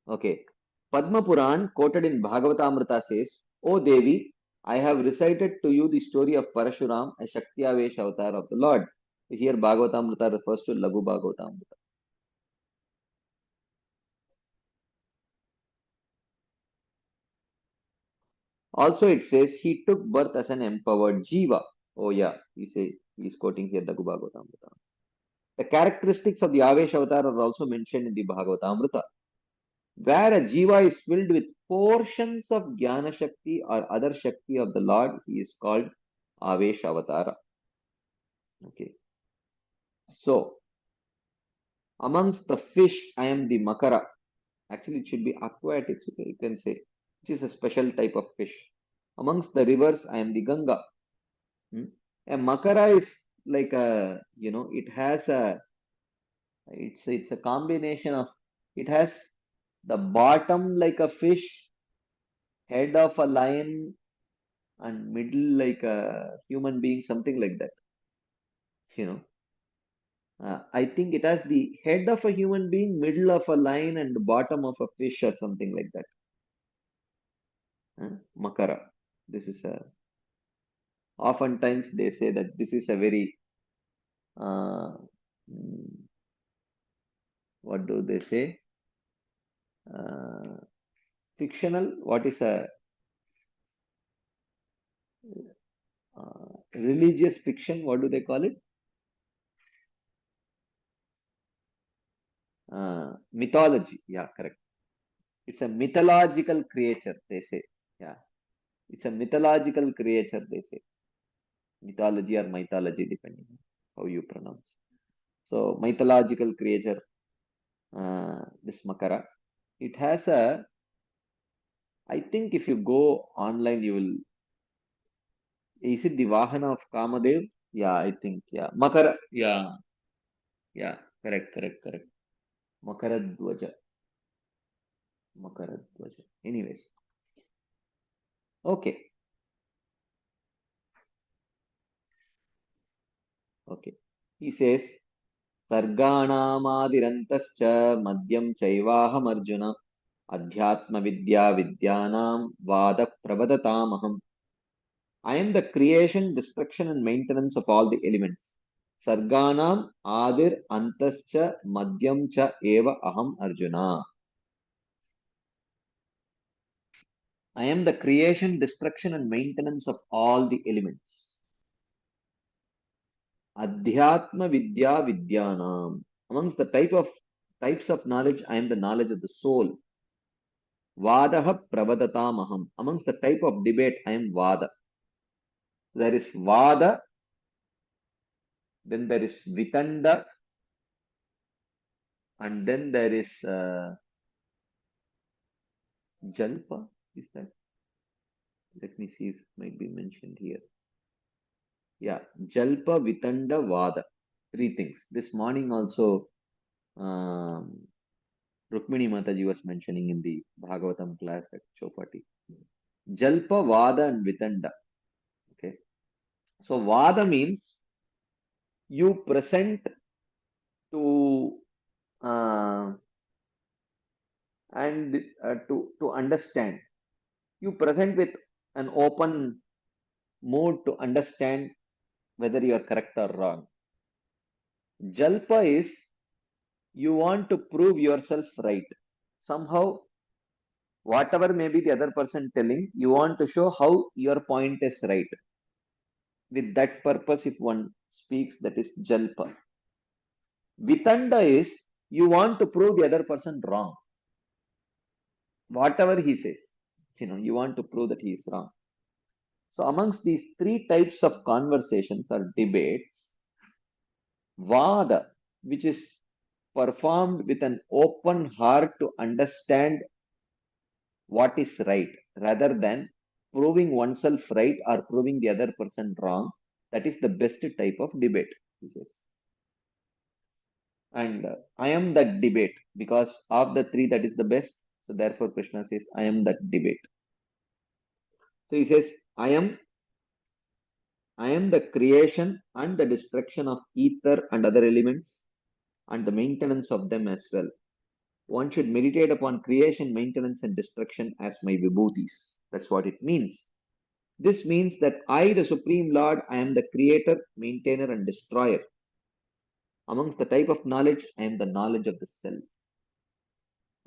Okay. Padma Puran, quoted in Bhagavatamrita, says, O Devi, I have recited to you the story of Parashuram, a Shaktiavesh avatar of the Lord. Here Bhagavatamrita refers to Lagu Bhagavatamrita. Also, it says he took birth as an empowered Jiva. Oh, yeah, he's quoting here Lagu Bhagavatamrita. The characteristics of the Avesh avatar are also mentioned in the Bhagavatamrita. Where a Jiva is filled with portions of Jnana Shakti or other Shakti of the Lord, he is called Avesh Avatara. Okay. So, amongst the fish, I am the Makara. Actually, it should be aquatics, you can say, which is a special type of fish. Amongst the rivers, I am the Ganga. Hmm? A Makara is like it has it's a combination of, it has the bottom like a fish, head of a lion, and middle like a human being, something like that. You know, I think it has the head of a human being, middle of a lion, and the bottom of a fish or something like that. Makara. This is a. Oftentimes they say that this is a very. Uh, what do they say? Fictional. What is a religious fiction? What do they call it? Mythology. Yeah, correct. It's a mythological creature, they say. Yeah, it's a mythological creature, they say. Mythology or mythology, depending on how you pronounce. So, mythological creature, this Makara. It has a, I think if you go online, you will, is it the Vahana of Kamadev? Yeah, I think, yeah. Makara, yeah, correct. Makara Dwaja. Makara Dwaja. Anyways, okay. He says, Sarganamadirantascha madhyam chaivaham arjuna adhyatma vidya vidyanam vada pravadatamaham. I am the creation, destruction and maintenance of all the elements. Sarganam adir antascha madhyam cha eva aham arjuna. I am the creation, destruction and maintenance of all the elements. Adhyatma vidya vidyanam. Amongst the types of knowledge, I am the knowledge of the soul. Vadaha pravadatamaham. Amongst the type of debate, I am Vada. There is Vada, then there is Vitanda, and then there is Jalpa. Is that? Let me see if it might be mentioned here. Yeah, Jalpa, Vitanda, Vada. Three things. This morning also, Rukmini Mataji was mentioning in the Bhagavatam class at Chopati. Jalpa, Vada, and Vitanda. Okay. So Vada means you present to and to understand. You present with an open mood to understand whether you are correct or wrong. Jalpa is you want to prove yourself right. Somehow, whatever may be the other person telling, you want to show how your point is right. With that purpose, if one speaks, that is Jalpa. Vitanda is you want to prove the other person wrong. Whatever he says, you want to prove that he is wrong. So amongst these three types of conversations or debates, Vada, which is performed with an open heart to understand what is right, rather than proving oneself right or proving the other person wrong, that is the best type of debate, he says. And I am that debate because of the three, that is the best. So therefore, Krishna says, I am that debate. So he says, I am the creation and the destruction of ether and other elements and the maintenance of them as well. one should meditate upon creation, maintenance, and destruction as my vibhutis. That's what it means. This means that I, the Supreme Lord, I am the creator, maintainer, and destroyer. Amongst the type of knowledge, I am the knowledge of the self.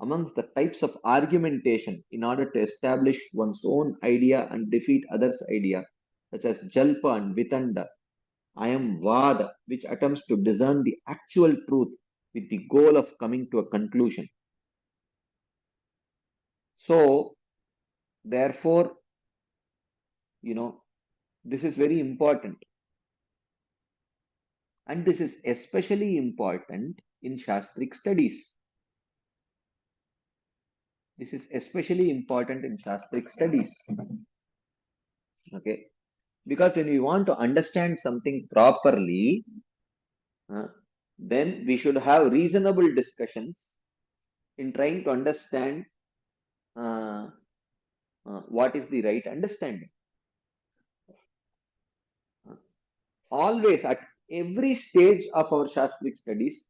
Amongst the types of argumentation in order to establish one's own idea and defeat others' idea, such as Jalpa and Vitanda, I am Vada, which attempts to discern the actual truth with the goal of coming to a conclusion. So, therefore, this is very important. And this is especially important in Shastric studies. This is especially important in Shastric studies. Okay. Because when we want to understand something properly, then we should have reasonable discussions in trying to understand what is the right understanding. Always at every stage of our Shastric studies,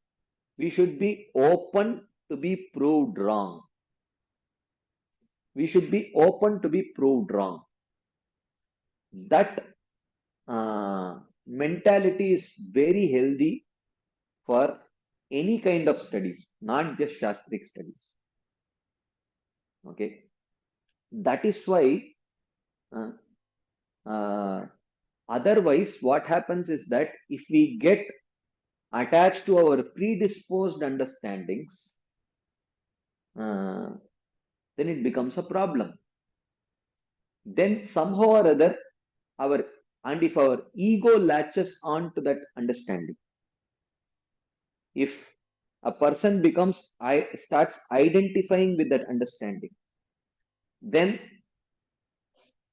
we should be open to be proved wrong. We should be open to be proved wrong. That mentality is very healthy for any kind of studies, not just Shastric studies. Okay. That is why otherwise what happens is that if we get attached to our predisposed understandings, then it becomes a problem. Then somehow or other, if our ego latches on to that understanding, if a person starts identifying with that understanding, then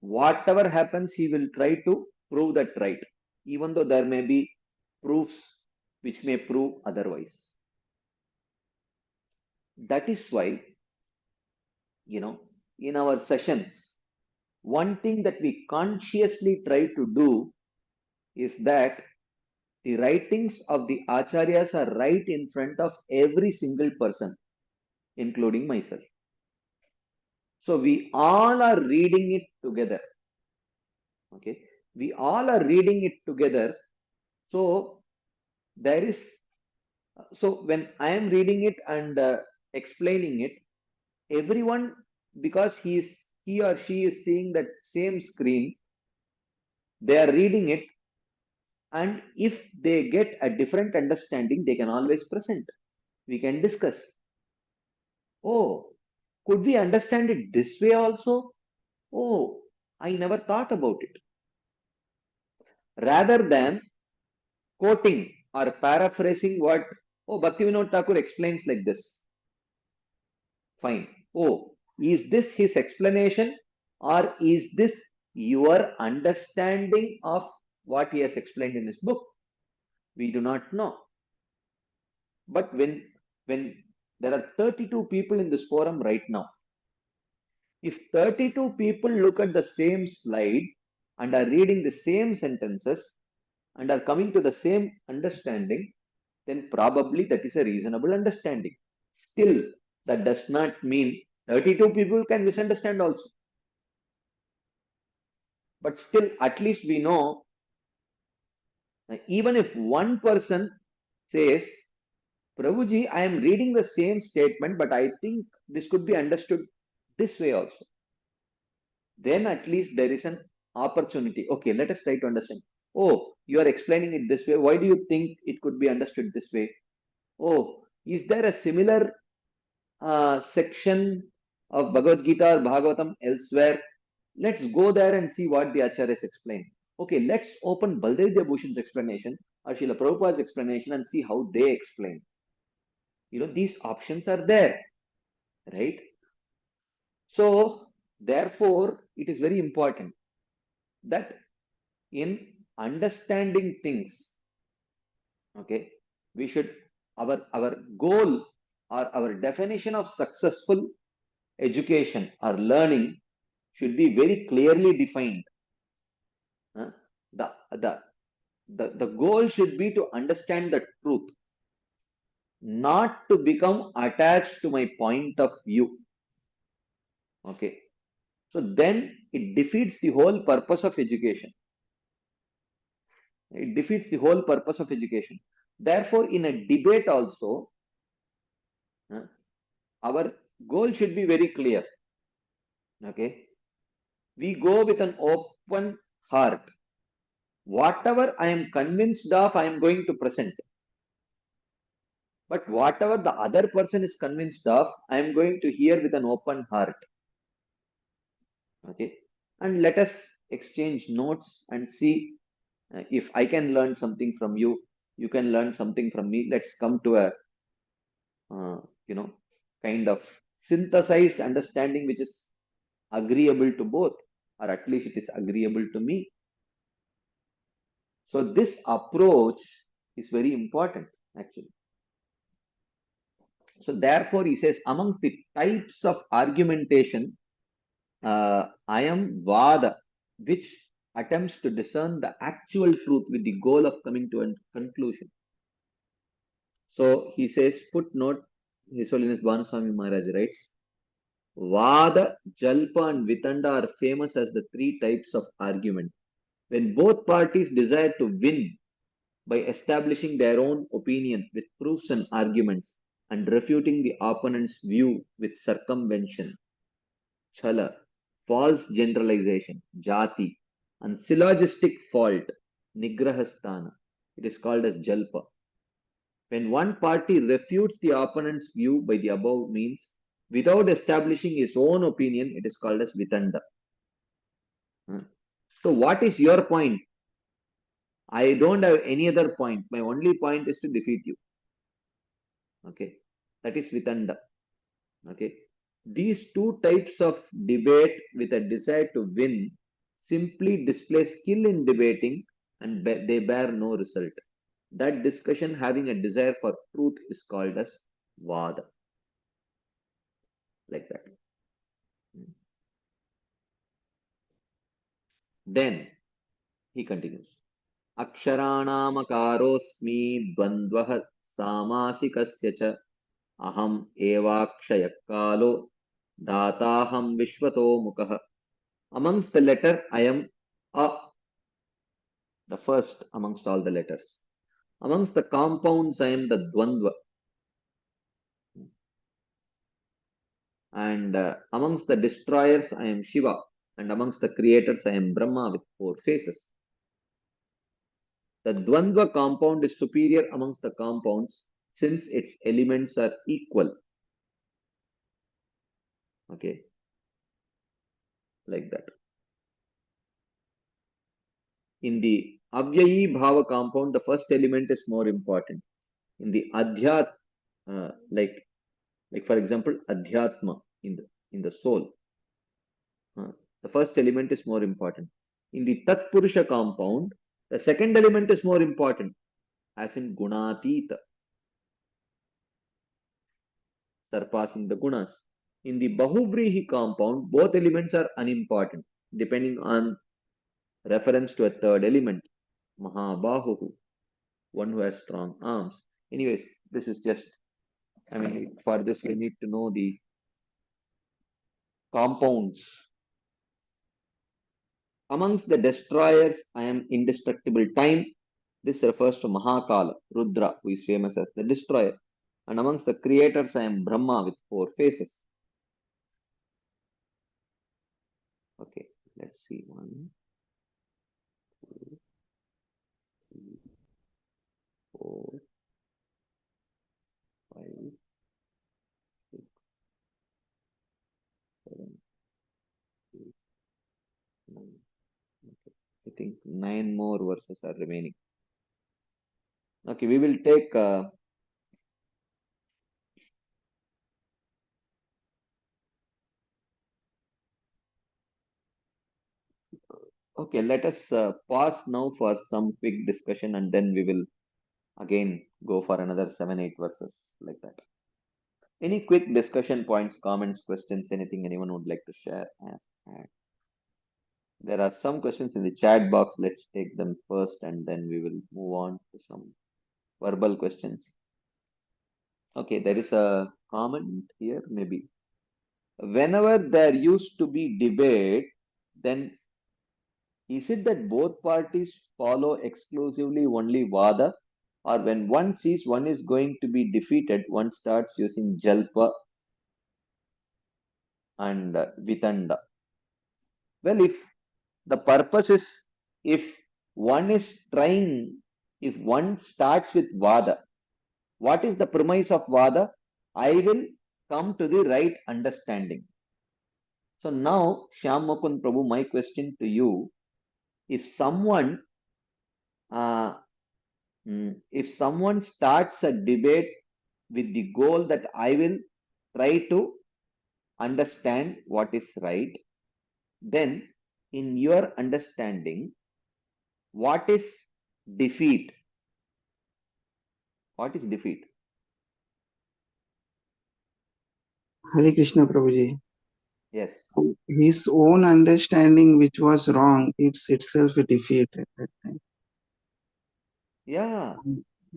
whatever happens, he will try to prove that right, even though there may be proofs which may prove otherwise. That is why, in our sessions, one thing that we consciously try to do is that the writings of the acharyas are right in front of every single person, including myself. So we all are reading it together. Okay, we all are reading it together. So when I am reading it and explaining it, everyone, because he or she is seeing that same screen, they are reading it, and if they get a different understanding, they can always present. We can discuss. Oh, could we understand it this way also? Oh, I never thought about it. Rather than quoting or paraphrasing what, Bhaktivinoda Thakur explains like this. Fine. Oh, is this his explanation, or is this your understanding of what he has explained in his book? We do not know. But when there are 32 people in this forum right now, if 32 people look at the same slide and are reading the same sentences and are coming to the same understanding, then probably that is a reasonable understanding. Still, that does not mean 32 people can misunderstand also. But still, at least we know, even if one person says, Prabhuji, I am reading the same statement, but I think this could be understood this way also. Then at least there is an opportunity. Okay, let us try to understand. Oh, you are explaining it this way. Why do you think it could be understood this way? Oh, is there a similar section of Bhagavad Gita or Bhagavatam elsewhere? Let's go there and see what the Acharyas explain. Okay, let's open Baldev Bhushan's explanation or Srila Prabhupada's explanation and see how they explain. These options are there, right? So, therefore, it is very important that in understanding things, okay, we should, our goal or our definition of successful education or learning should be very clearly defined. The goal should be to understand the truth. not to become attached to my point of view. Okay. So then it defeats the whole purpose of education. It defeats the whole purpose of education. Therefore, in a debate also, our goal should be very clear. Okay. We go with an open heart. Whatever I am convinced of, I am going to present. But whatever the other person is convinced of, I am going to hear with an open heart. Okay. And let us exchange notes and see if I can learn something from you, you can learn something from me. Let's come to a, kind of synthesized understanding which is agreeable to both, or at least it is agreeable to me. So this approach is very important, actually. So therefore, he says, amongst the types of argumentation, I am Vada, which attempts to discern the actual truth with the goal of coming to a conclusion. So he says, footnote, His Holiness Bhanuswami Maharaj writes, Vada, Jalpa and Vitanda are famous as the three types of argument. When both parties desire to win by establishing their own opinion with proofs and arguments and refuting the opponent's view with circumvention, chala, false generalization, jati, and syllogistic fault, nigrahasthana. It is called as jalpa. When one party refutes the opponent's view by the above means, without establishing his own opinion, it is called as vitanda. So what is your point? I don't have any other point. My only point is to defeat you. Okay. That is vitanda. Okay. These two types of debate with a desire to win simply display skill in debating and they bear no result. That discussion having a desire for truth is called as vada. Like that. Then he continues. Aksharanamakarosmi dvandvah samasikasya cha aham evakshayakalo dataham vishvato mukah. Amongst the letter, I am a, the first amongst all the letters. Amongst the compounds, I am the dvandva. And amongst the destroyers, I am Shiva. And amongst the creators, I am Brahma with four faces. The Dvandva compound is superior amongst the compounds since its elements are equal. Okay. Like that. In the Avyayi Bhava compound, the first element is more important. In the Adhyat, like for example, Adhyatma in the soul, the first element is more important. In the Tat Purusha compound, the second element is more important, as in Gunatita, surpassing the Gunas. In the Bahuvrihi compound, both elements are unimportant, depending on reference to a third element, Mahabahu, one who has strong arms. Anyways, this is just, for this we need to know the compounds. Amongst the destroyers, I am indestructible time. This refers to Mahakala, Rudra, who is famous as the destroyer. And amongst the creators, I am Brahma with four faces. Okay, let's see. 1, 2, 3, 4, 5, 6, 7, 8, 9. Okay. I think 9 more verses are remaining. Okay, we will take okay, let us pause now for some quick discussion and then we will again go for another 7, 8 verses like that. Any quick discussion points, comments, questions, anything anyone would like to share? There are some questions in the chat box. Let's take them first and then we will move on to some verbal questions. Okay, there is a comment here, maybe. Whenever there used to be debate, then is it that both parties follow exclusively only Vada? Or when one sees one is going to be defeated, one starts using Jalpa and Vitanda? Well, if the purpose is, if one is trying, if one starts with Vada, what is the premise of Vada? I will come to the right understanding. So now, Shyam Mukund Prabhu, my question to you, if someone uh, if someone starts a debate with the goal that I will try to understand what is right, then in your understanding, what is defeat? What is defeat? Hare Krishna Prabhuji. Yes. His own understanding, which was wrong, it's itself a defeat at that time. Yeah.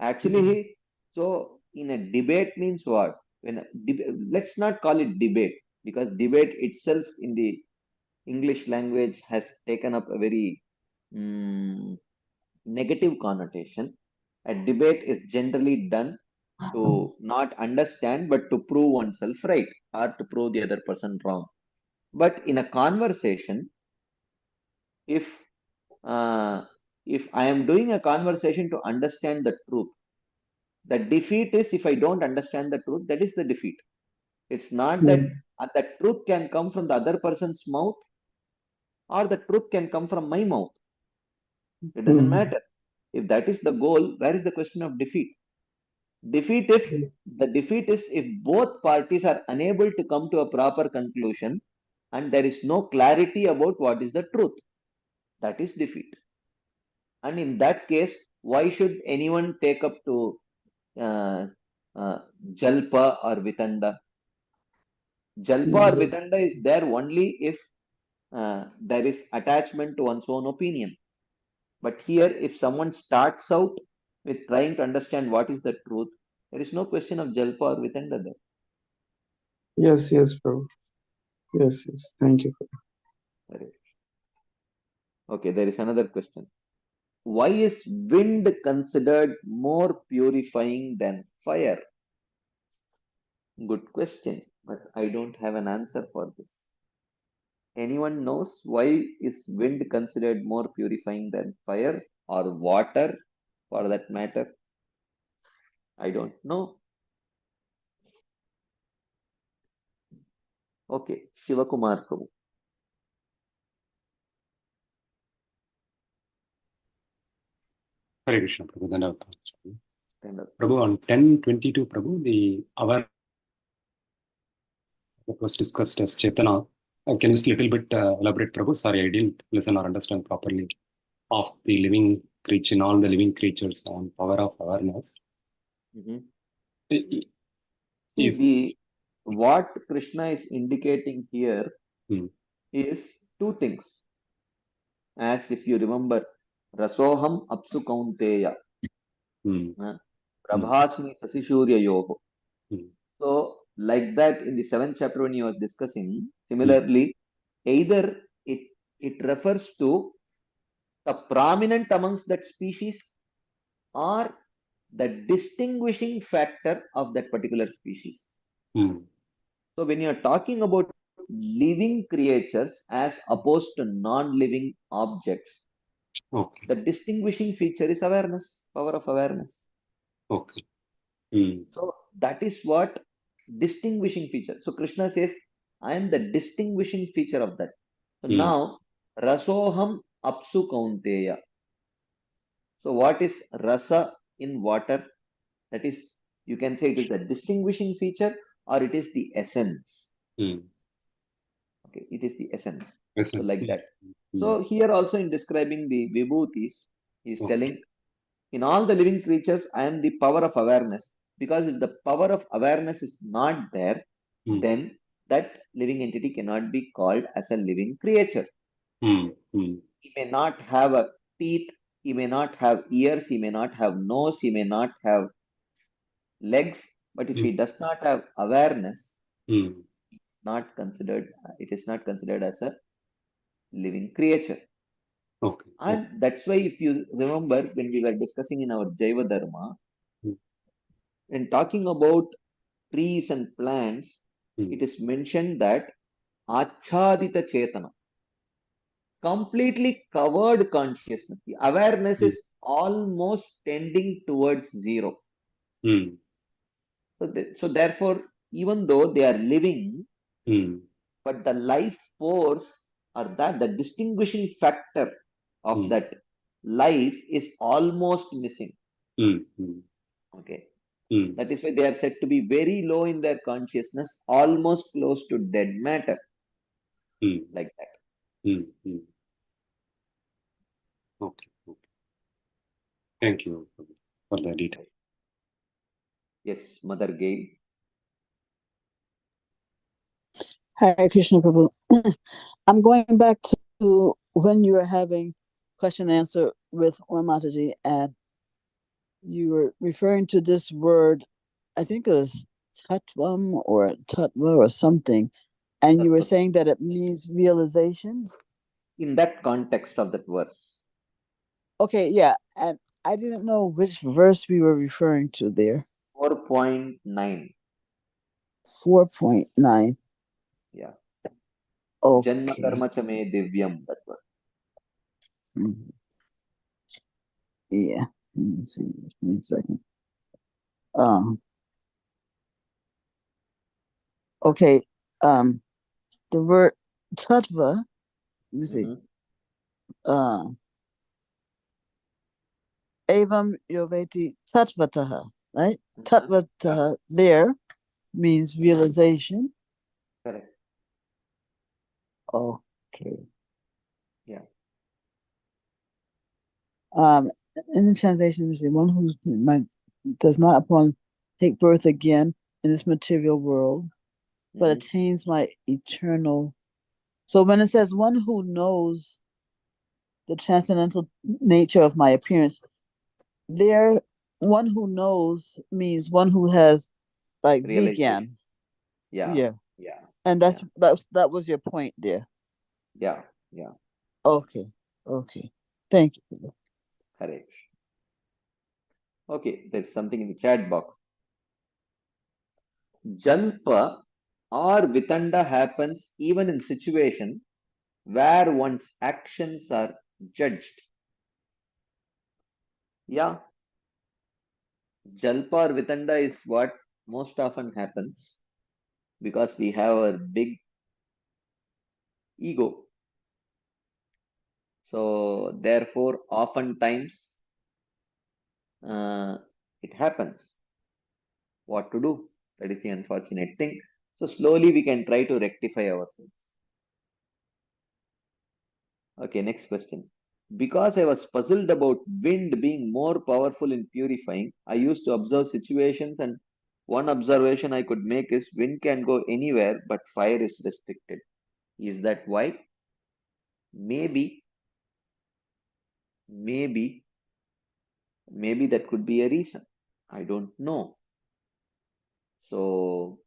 Actually, so in a debate means what? Let's not call it debate, because debate itself in the English language has taken up a very negative connotation. A debate is generally done to not understand but to prove oneself right or to prove the other person wrong. But in a conversation, if uh, if I am doing a conversation to understand the truth, the defeat is if I don't understand the truth, that is the defeat. It's not that the truth can come from the other person's mouth or the truth can come from my mouth. It doesn't matter. If that is the goal, where is the question of defeat? Defeat is the defeat is if both parties are unable to come to a proper conclusion and there is no clarity about what is the truth. That is defeat. And in that case, why should anyone take up to uh, Jalpa or Vitanda? Jalpa or Vitanda is there only if there is attachment to one's own opinion. But here, if someone starts out with trying to understand what is the truth, there is no question of Jalpa or Vitanda there. Yes, Prabhu. Yes. Thank you. Okay, there is another question. Why is wind considered more purifying than fire? Good question, but I don't have an answer for this. Anyone knows why is wind considered more purifying than fire or water for that matter? I don't know. Okay, Shivakumar Prabhu. Hare Krishna Prabhu. Stand up. Prabhu, on 10:22, Prabhu, the aware that was discussed as Chetana. Can you just little bit elaborate, Prabhu? Sorry, I didn't listen or understand properly. Of the living creature, in all the living creatures and power of awareness. See, what Krishna is indicating here is two things. As if you remember, Rasoham Apsu Kaunteya, Prabhasmi Sasishurya Yoho. So, like that in the 7th chapter when he was discussing, similarly, either it refers to the prominent amongst that species or the distinguishing factor of that particular species. So when you are talking about living creatures as opposed to non-living objects, the distinguishing feature is awareness, power of awareness. So that is what distinguishing feature. So Krishna says, I am the distinguishing feature of that. So now, Rasoham Apsu Kaunteya. So what is rasa in water? That is, you can say it is the distinguishing feature or it is the essence. Okay, it is the essence. So like that. So here also in describing the vibhutis, he is telling, in all the living creatures, I am the power of awareness. Because if the power of awareness is not there, then that living entity cannot be called as a living creature. He may not have a teeth, he may not have ears, he may not have nose, he may not have legs, But if he does not have awareness, Mm. it is not considered as a living creature. Okay. And that's why, if you remember, when we were discussing in our Jaiva Dharma, Mm. when talking about trees and plants, Mm. it is mentioned that achadita chetana, completely covered consciousness. The awareness is almost tending towards zero. Mm. So therefore, even though they are living, Mm. but the life force, or that the distinguishing factor of that life is almost missing. Mm. Mm. Okay. Mm. That is why they are said to be very low in their consciousness, almost close to dead matter, Mm. like that. Mm. Mm. Okay. Okay. Thank you for the detail. Yes, Mother Gail. Hare Krishna Prabhu. I'm going back to when you were having question and answer with Mataji, and you were referring to this word, I think it was tatvam or tatva or something, and you were saying that it means realization. In that context of that verse. Okay, yeah, and I didn't know which verse we were referring to there. 4.9. 4.9. Yeah. Okay. Janma karma cha me divyam, that verse. Mhm. Yeah. Let me see. One second. Okay. The word tattva, let me see. Evam yoveti tattvataha, right? Tattvataha there means realization. Correct. Okay. Yeah. In the translation, we say one who does not upon take birth again in this material world, but attains my eternal. So when it says one who knows the transcendental nature of my appearance, there, one who knows means one who has like Realization. Vigyan. Yeah. And that was your point there. Yeah. Okay. Thank you. Correct. Okay, there's something in the chat box. Jalpa or Vitanda happens even in situation where one's actions are judged. Yeah. Jalpa or Vitanda is what most often happens because we have a big ego. So therefore, oftentimes it happens. What to do? That is the unfortunate thing. So slowly we can try to rectify ourselves. Okay, next question. Because I was puzzled about wind being more powerful in purifying, I used to observe situations, and one observation I could make is wind can go anywhere, but fire is restricted. Is that why? Maybe that could be a reason. I don't know. So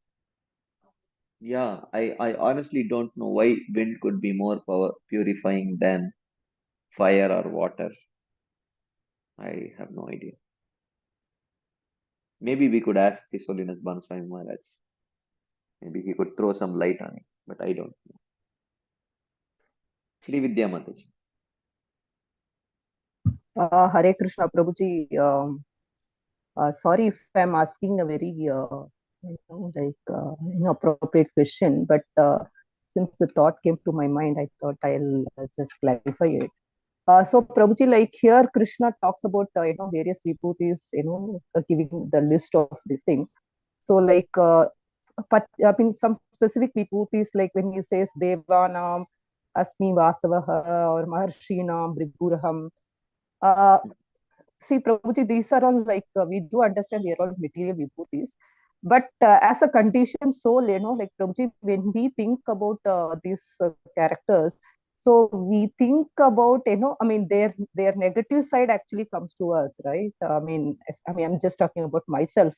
yeah, I honestly don't know why wind could be more power purifying than fire or water. I have no idea. Maybe we could ask His Holiness Banswami Maharaj. Maybe he could throw some light on it, but I don't know. Shri Vidya Mataji. Hare Krishna Prabhuji. Sorry if I'm asking a very inappropriate question, but since the thought came to my mind, I thought I'll just clarify it. So Prabhuji, like here, Krishna talks about various vibhutis, giving the list of this thing. So like, but I mean, some specific vibhutis, like when he says Devanam, Asmi Vasavaha, or Maharshinam, Briguraham. See, Prabhuji, these are all like we do understand they are all material vibhutis, but as a conditioned soul, like Prabhuji, when we think about these characters, so we think about I mean, their negative side actually comes to us, right? I mean, I'm just talking about myself.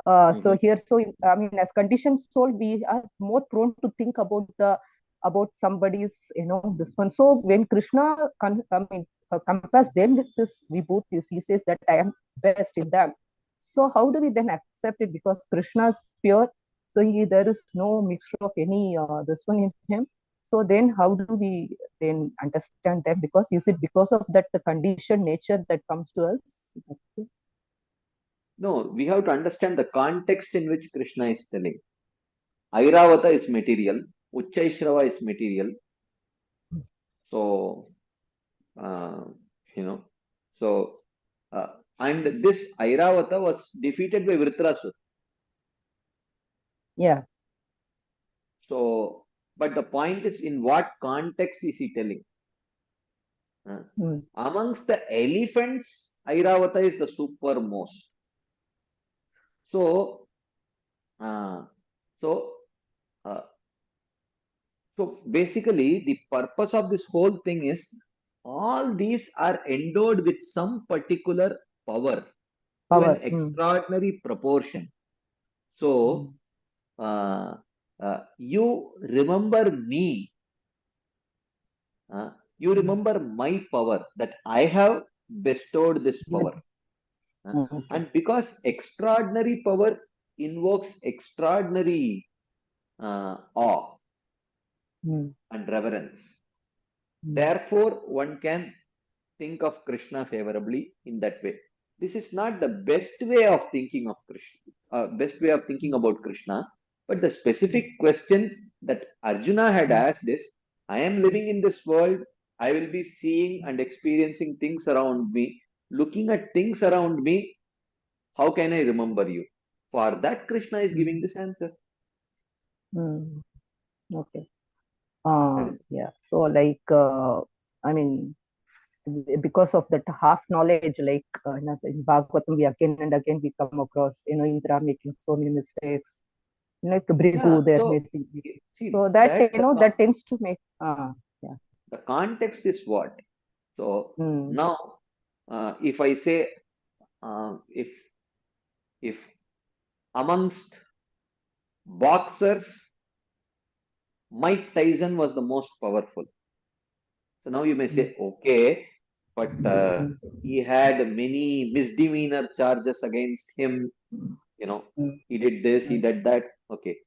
So here, so I mean, as conditioned soul, we are more prone to think about somebody's, this one. So when Krishna compares them with this vibhutis, he says that I am best in them. So how do we then accept it? Because Krishna is pure, so there is no mixture of any this one in him. So then how do we then understand them? Because is it because of that the conditioned nature that comes to us? No, we have to understand the context in which Krishna is telling. Airavata is material, Uchaishrava is material. So, and this Airavata was defeated by Vritrasura. Yeah. So, but the point is, in what context is he telling? Amongst the elephants, Airavata is the supermost. So, so basically, the purpose of this whole thing is all these are endowed with some particular power to an extraordinary proportion. So, you remember me. You remember my power, that I have bestowed this power. And because extraordinary power invokes extraordinary awe and reverence, therefore one can think of Krishna favorably in that way. This is not the best way of thinking of Krishna, best way of thinking about Krishna, but the specific questions that Arjuna had asked is, I am living in this world, I will be seeing and experiencing things around me. Looking at things around me, how can I remember you? For that, Krishna is giving this answer. Okay. Yeah. So like, I mean, because of that half knowledge, like in Bhagavatam, we again and again we come across, Indra making so many mistakes, like Brigu, they're missing. So that, that tends to make, yeah. The context is what? So now, if I say, if amongst boxers, Mike Tyson was the most powerful. So now you may say, okay, but he had many misdemeanor charges against him. He did this, he did that. Okay.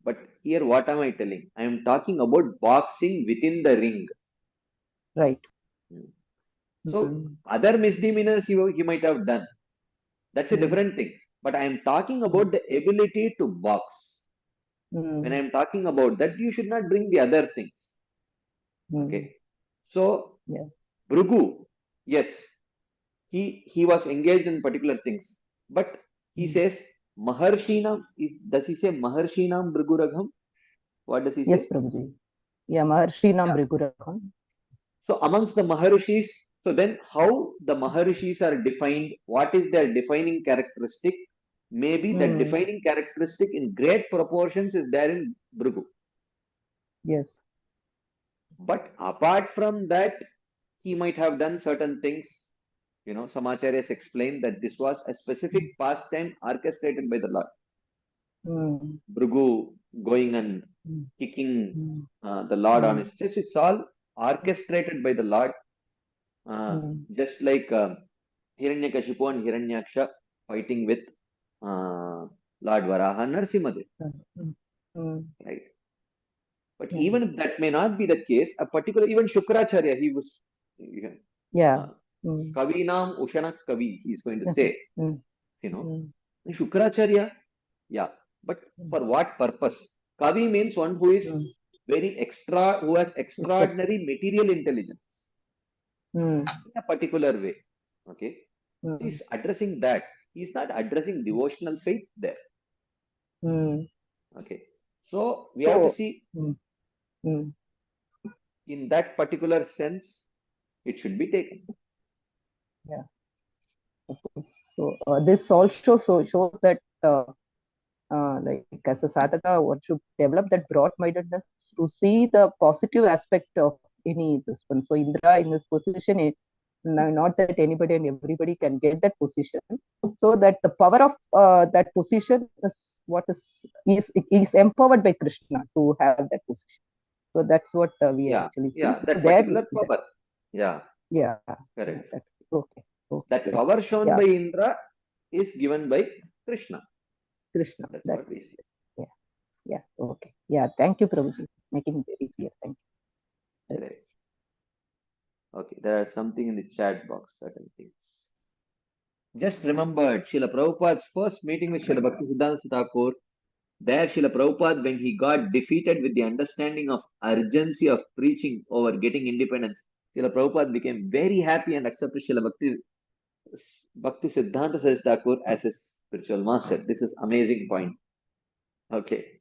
But here, what am I telling? I am talking about boxing within the ring. Right. So other misdemeanors he might have done. That's a different thing. But I am talking about the ability to box. When I am talking about that, you should not bring the other things. Okay. So, Bhrigu, yes, he was engaged in particular things. But he says, Maharshinam, does he say Maharshinam Bhriguragham? What does he say? Yes, Prabhuji. Yeah, Maharshinam Bhriguragham. So amongst the Maharishis, so then how the Maharishis are defined, what is their defining characteristic? Maybe that defining characteristic in great proportions is there in Bhrigu. Yes. But apart from that, he might have done certain things. Some acharyas explain that this was a specific pastime orchestrated by the Lord. Bhrigu going and kicking the Lord on his chest. It's all orchestrated by the Lord. Just like Hiranyakashipu and Hiranyaksha fighting with Lord Varaha Narasimhadev. Right? But even if that may not be the case, a particular, even Shukracharya, he was, Kavinam Ushana Kavi, he's going to say, Shukracharya, but for what purpose? Kavi means one who is who has extraordinary material intelligence in a particular way. Okay. He's addressing that. He's not addressing devotional faith there. Okay. So we have to see in that particular sense, it should be taken. Yeah. So this also shows that like as a sadhaka, one should develop that broad-mindedness to see the positive aspect of any this one. So Indra in this position, Now, not that anybody and everybody can get that position. So that the power of that position is what is empowered by Krishna to have that position. So that's what we Yeah, actually see. yeah, So that there, particular power. Yeah, yeah, correct. that, okay, That great. power shown Yeah. by Indra is given by Krishna. Krishna. That's That, what we see. yeah, okay. Yeah, thank you, Prabhuji, making it very clear. Thank you. Correct. Okay, there are something in the chat box, certain things. Just remembered Srila Prabhupada's first meeting with Srila Bhaktisiddhanta Thakur. There, Srila Prabhupada, when he got defeated with the understanding of urgency of preaching over getting independence, Srila Prabhupada became very happy and accepted Srila Bhakti Siddhanta Saraswati Thakur as his spiritual master. This is amazing point. Okay.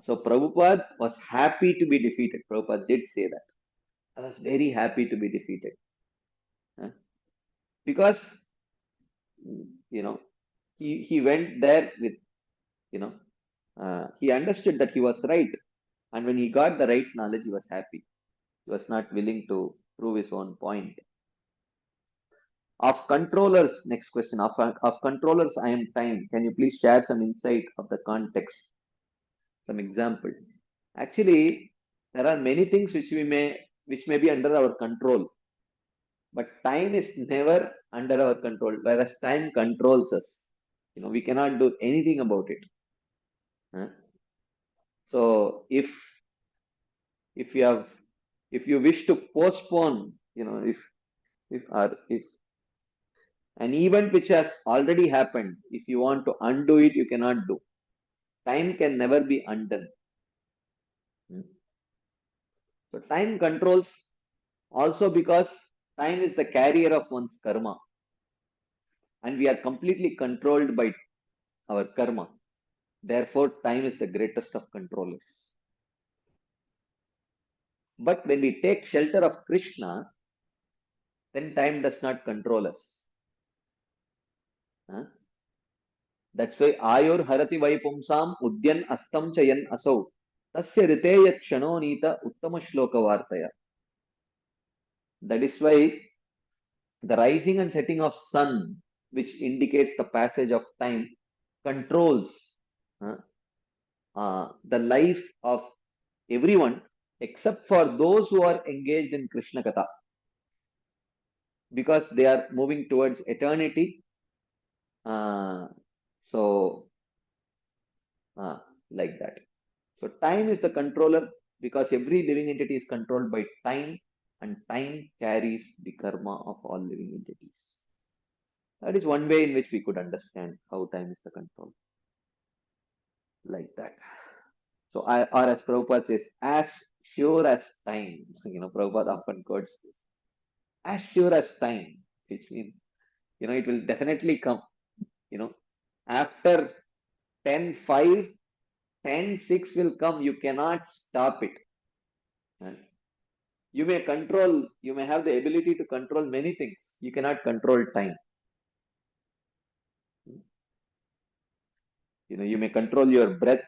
So Prabhupada was happy to be defeated. Prabhupada did say that. I was very happy to be defeated. Because, he went there with, he understood that he was right. And when he got the right knowledge, he was happy. He was not willing to prove his own point. Of controllers, next question. Of controllers, I am time. Can you please share some insight of the context? Some example. Actually, there are many things which may be under our control. But time is never under our control, whereas time controls us. We cannot do anything about it. So if you wish to postpone, if an event which has already happened, if you want to undo it, you cannot do. Time can never be undone. So time controls also because time is the carrier of one's karma. And we are completely controlled by our karma. Therefore, time is the greatest of controllers. But when we take shelter of Krishna, then time does not control us. That's why Ayur Harati Vaipumsam Udyan Astam Chayan Asau Tasya Riteya Kshanonita Uttama Shloka Vartaya. That is why the rising and setting of sun, which indicates the passage of time, controls the life of everyone except for those who are engaged in Krishna Katha, because they are moving towards eternity. Like that. So time is the controller because every living entity is controlled by time, and time carries the karma of all living entities. That is one way in which we could understand how time is the control. Like that. So, or as Prabhupada says, as sure as time. Prabhupada often quotes this. As sure as time, which means, it will definitely come. After 10:5, 10:6 will come. You cannot stop it. You may have the ability to control many things. You cannot control time. You may control your breath.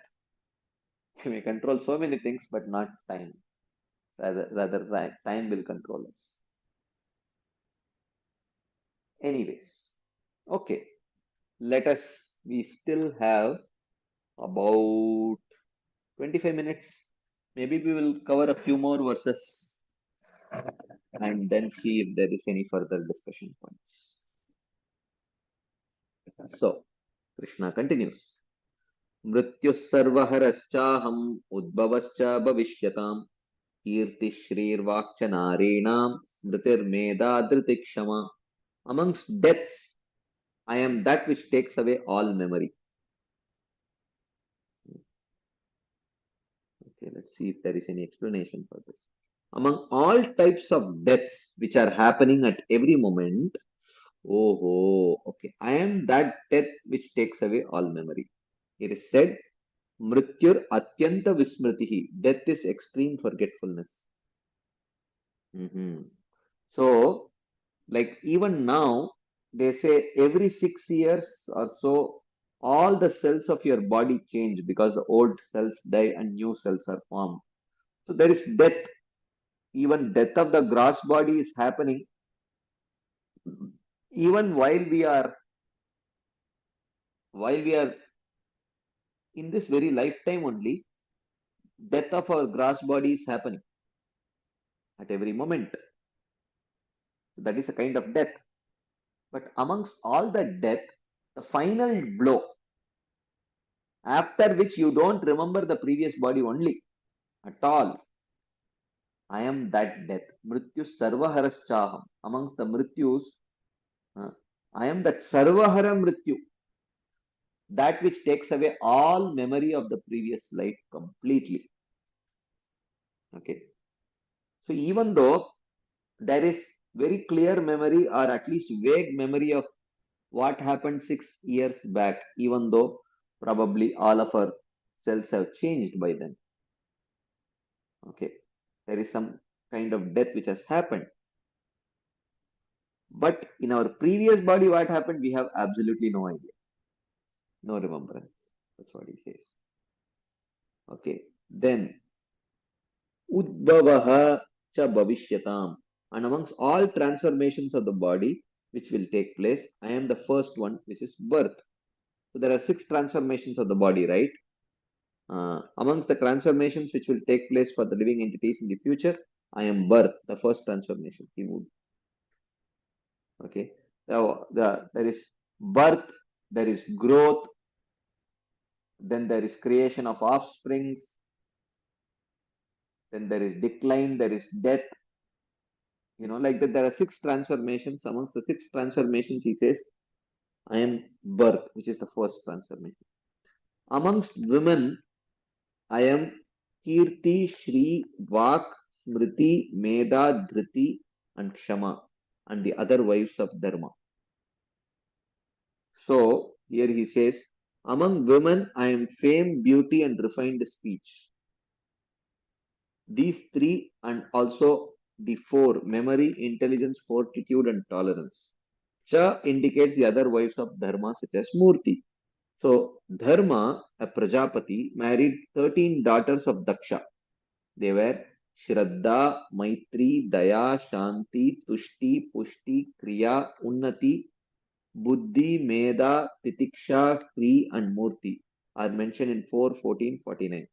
You may control so many things, but not time. Rather, time will control us. Anyways, okay. We still have about 25 minutes. Maybe we will cover a few more verses and then see if there is any further discussion points. So, Krishna continues. Mrityuh sarvaharaschaham udbhavascha bhavisyatam kirti shrirvakcha narinam smritir meda dhritikshama. Amongst deaths, I am that which takes away all memory. Okay, let's see if there is any explanation for this. Among all types of deaths which are happening at every moment, okay, I am that death which takes away all memory. It is said, Mrityur Atyanta Vismritihi. Death is extreme forgetfulness. So, like even now, they say every 6 years or so, all the cells of your body change because the old cells die and new cells are formed. So there is death. Even death of the gross body is happening even while we are in this very lifetime only, death of our gross body is happening at every moment. That is a kind of death. But amongst all that death, the final blow, after which you don't remember the previous body only at all. I am that death. Mrityu sarvaharaschaham. Amongst the mrityus, I am that sarvahara mrityu. That which takes away all memory of the previous life completely. Okay. So even though there is very clear memory or at least vague memory of what happened 6 years back, even though probably all of our cells have changed by then. Okay. There is some kind of death which has happened. But in our previous body, what happened, we have absolutely no idea. No remembrance. That's what he says. Okay. Then, Udbhavaha cha bhavishyatam. And amongst all transformations of the body which will take place, I am the first one, which is birth. So there are 6 transformations of the body, right? Amongst the transformations which will take place for the living entities in the future, I am birth, the first transformation. He would. Okay. So there is birth, there is growth, then there is creation of offsprings, then there is decline, there is death. Like that, there are 6 transformations. Amongst the 6 transformations, he says, I am birth, which is the first transformation. Amongst women, I am Kirti, Shri, Vak, Smriti, Meda, Dhriti, and Kshama, and the other wives of Dharma. So, here he says, among women, I am fame, beauty, and refined speech. These 3 and also the 4, memory, intelligence, fortitude, and tolerance. Cha indicates the other wives of Dharma, such as Murti. So, Dharma, a Prajapati, married 13 daughters of Daksha. They were Shraddha, Maitri, Daya, Shanti, Tushti, Pushti, Kriya, Unnati, Buddhi, Meda, Titiksha, Kri, and Murti are mentioned in 4, 14, 49.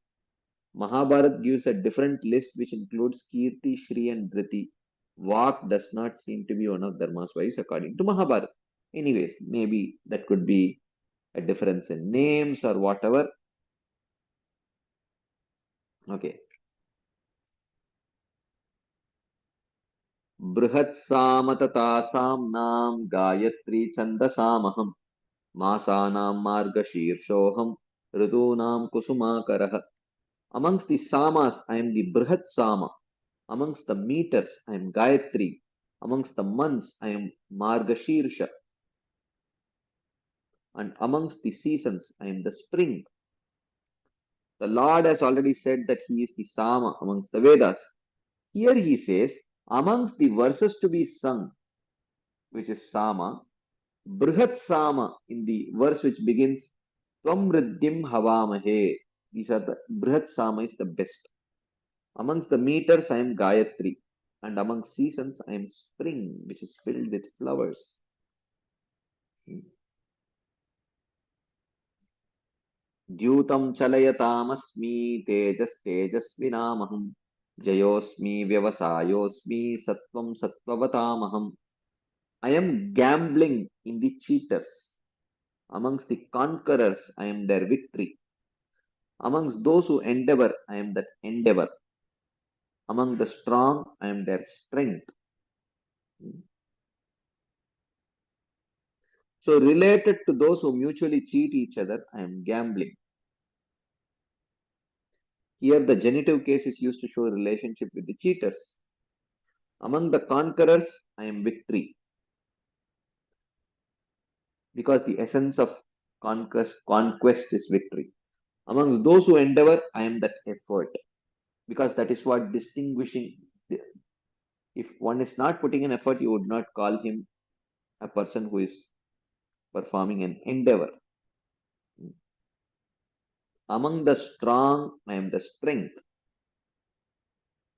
Mahabharat gives a different list which includes Kirti, Shri, and Dhriti. Vak does not seem to be one of Dharma's wives according to Mahabharat. Anyways, maybe that could be a difference in names or whatever. Okay. बृहत्सामततासाम्नां Gayatri छन्दसामहं मासानां मार्गशीर्षोऽहं ऋतूनां कुसुमाकरः. Amongst the samas, I am the Brihat Sama. Amongst the meters, I am Gayatri. Amongst the months, I am Margashirsha. And amongst the seasons, I am the spring. The Lord has already said that he is the Sama amongst the Vedas. Here he says, amongst the verses to be sung, which is Sama, Brihat Sama in the verse which begins Tvam Riddhim Havamahe. These are the Brihat Sama is the best. Amongst the meters, I am Gayatri. And among seasons, I am spring, which is filled with flowers. Dhyutam chalayatamasmi tejas tejasvinamaham jayosmi vyavasayosmi sattvam sattvavatamaham. I am gambling in the cheaters. Amongst the conquerors, I am their victory. Amongst those who endeavor, I am that endeavor. Among the strong, I am their strength. So, related to those who mutually cheat each other, I am gambling. Here, the genitive case is used to show a relationship with the cheaters. Among the conquerors, I am victory. Because the essence of conquest is victory. Among those who endeavor, I am that effort. Because that is what distinguishing. If one is not putting an effort, you would not call him a person who is performing an endeavor. Among the strong, I am the strength.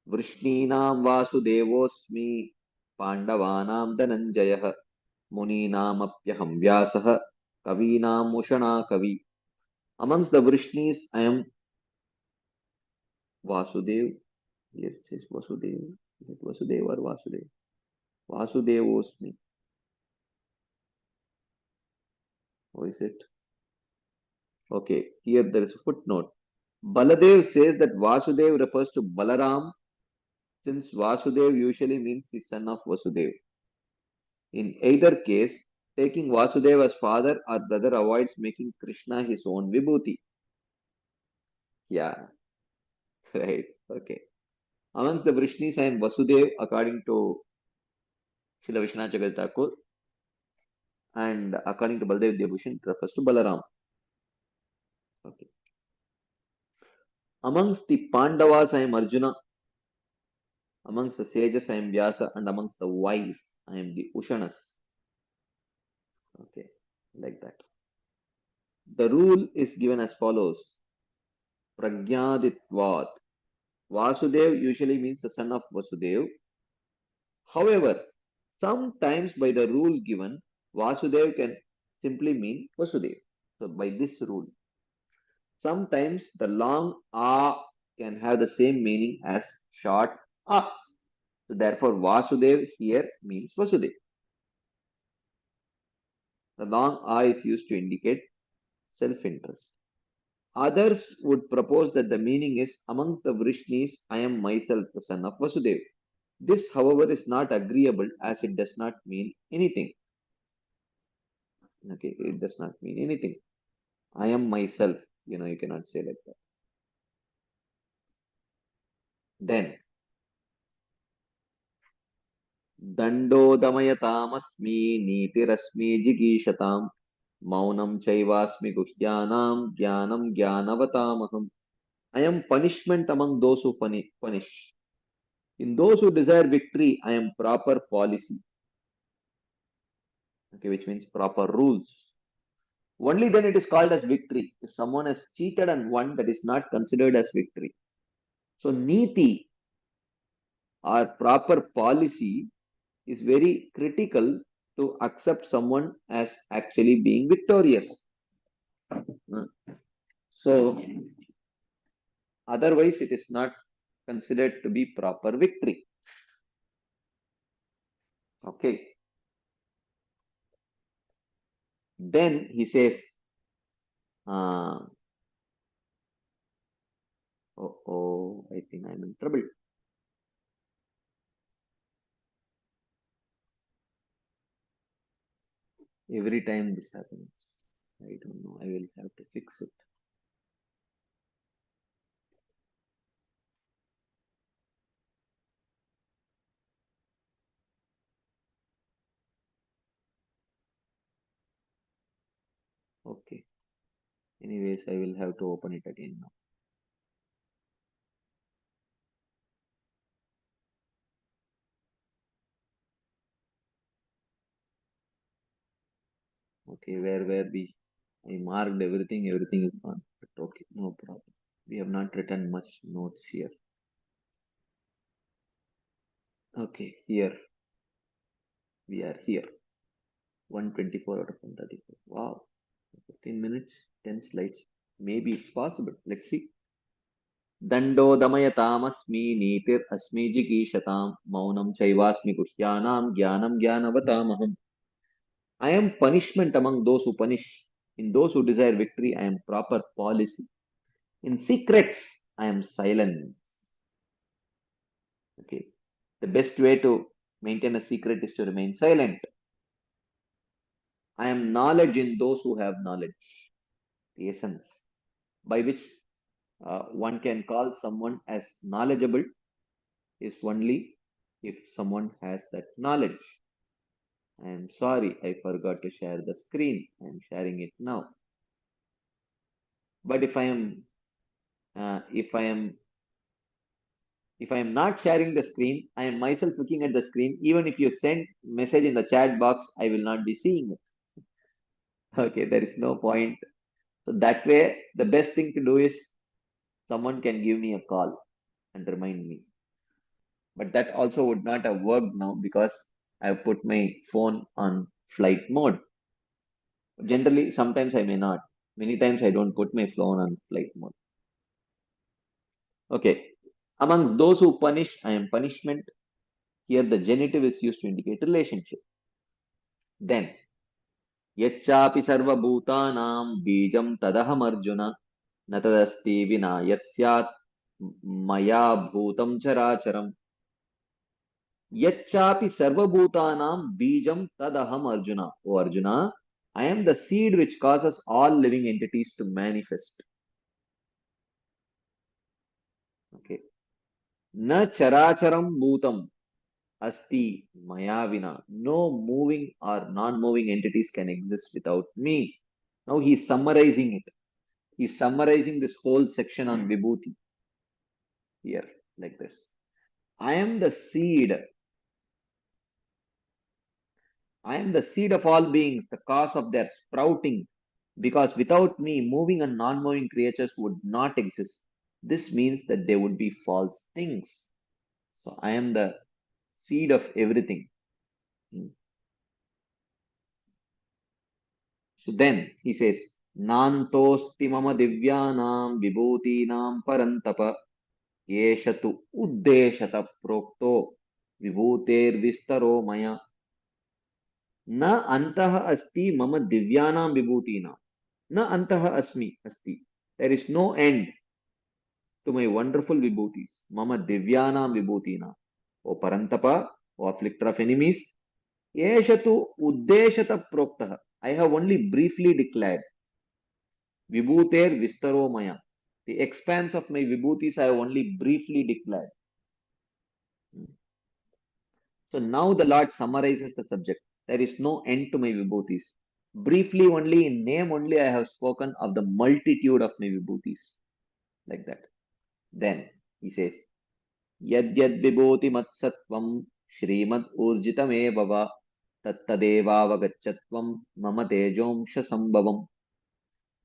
Vrishninam Vasudevosmi Pandavanam Dhananjayah Muninamapyaham Vyasah Kavinam Ushana Kavi. Amongst the Vrishnis, I am Vasudev. Here it says Vasudev. Is it Vasudev or Vasudev? Vasudevosmi. Or is it? Okay, here there is a footnote. Baladev says that Vasudev refers to Balaram, since Vasudev usually means the son of Vasudev. In either case, taking Vasudev as father or brother avoids making Krishna his own Vibhuti. Yeah, right. Okay. Amongst the Vrishnis, I am Vasudev according to Srila Vishwanath Chakravarti Thakur, and according to Baladev Debhushan, it refers to Balaram. Okay. Amongst the Pandavas, I am Arjuna. Amongst the sages, I am Vyasa, and amongst the wise, I am the Ushanas. Okay, like that. The rule is given as follows. Pragyaditvat. Vasudev usually means the son of Vasudev. However, sometimes by the rule given, Vasudev can simply mean Vasudev. So by this rule, sometimes the long A can have the same meaning as short A. So therefore, Vasudev here means Vasudev. The long A is used to indicate self-interest. Others would propose that the meaning is amongst the Vrishnis, I am myself the son of Vasudev. This, however, is not agreeable as it does not mean anything. Okay, it does not mean anything. I am myself. You cannot say like that. Then, Dandodamayatam-asmi Nitirasmi Jigishatam Maunam Chaivasmi Guhyanam Jnanam Jnanavatamaham. I am punishment among those who punish. In those who desire victory, I am proper policy. Okay, which means proper rules. Only then it is called as victory. If someone has cheated and won, that is not considered as victory. So niti or proper policy is very critical to accept someone as actually being victorious. So otherwise it is not considered to be proper victory. Okay. Then he says, I think I'm in trouble. Every time this happens, I don't know, I will have to fix it. Okay. Anyways, I will have to open it again now. Okay, where we? I marked everything is gone. But okay, no problem. We have not written much notes here. Okay, here. We are here. 124 out of 134. Wow. 15 minutes, 10 slides. Maybe it's possible. Let's see. Dandodamayatam-asmi nitir asmi jigishatam maunam chaivasmi guhyanam jnanam jnanavatamaham. I am punishment among those who punish. In those who desire victory, I am proper policy. In secrets, I am silent. Okay. The best way to maintain a secret is to remain silent. I am knowledge in those who have knowledge. The essence by which one can call someone as knowledgeable is only if someone has that knowledge. I am sorry, I forgot to share the screen. I am sharing it now. But if I am not sharing the screen, I am myself looking at the screen. Even if you send message in the chat box, I will not be seeing it. Okay, there is no point. So that way, the best thing to do is someone can give me a call and remind me. But that also would not have worked now because I've put my phone on flight mode. Generally, sometimes I may not. Many times I don't put my phone on flight mode. Okay. Amongst those who punish, I am punishment. Here the genitive is used to indicate relationship. Then, yacchapi sarvabhutanam bijam tadaham arjuna na tadasti vina yatsyat maya bhutam characharam. Yacchapi sarvabhutanam bijam tadaham arjuna. O Arjuna, I am the seed which causes all living entities to manifest. Okay. Na characharam bhutam asti maya vina. No moving or non-moving entities can exist without me. Now he is summarizing it. He is summarizing this whole section on vibhuti here like this. I am the seed. I am the seed of all beings, the cause of their sprouting. Because without me, moving and non-moving creatures would not exist. This means that they would be false things. So I am the seed of everything. So then he says, Nantosti mama divyanam vibhutinam parantapa yeshatu uddeshata prokto vibhuter vistaro maya na antah asti mama divyanam vibhutinam na antah asmi asti. There is no end to my wonderful vibhutis. Mama divyanam vibhutinam. O parantapa, O afflictor of enemies, yeshatu uddeshata proktah. I have only briefly declared. Vibhuter vistaro maya. The expanse of my vibhutis I have only briefly declared. So now the Lord summarizes the subject. There is no end to my vibhutis. Briefly only, in name only, I have spoken of the multitude of my vibhutis. Like that. Then he says, Yad yad vibhuti matsatvam Shrimad urjitam evava tattadevavagachatvam mama tejomsha sambhavam.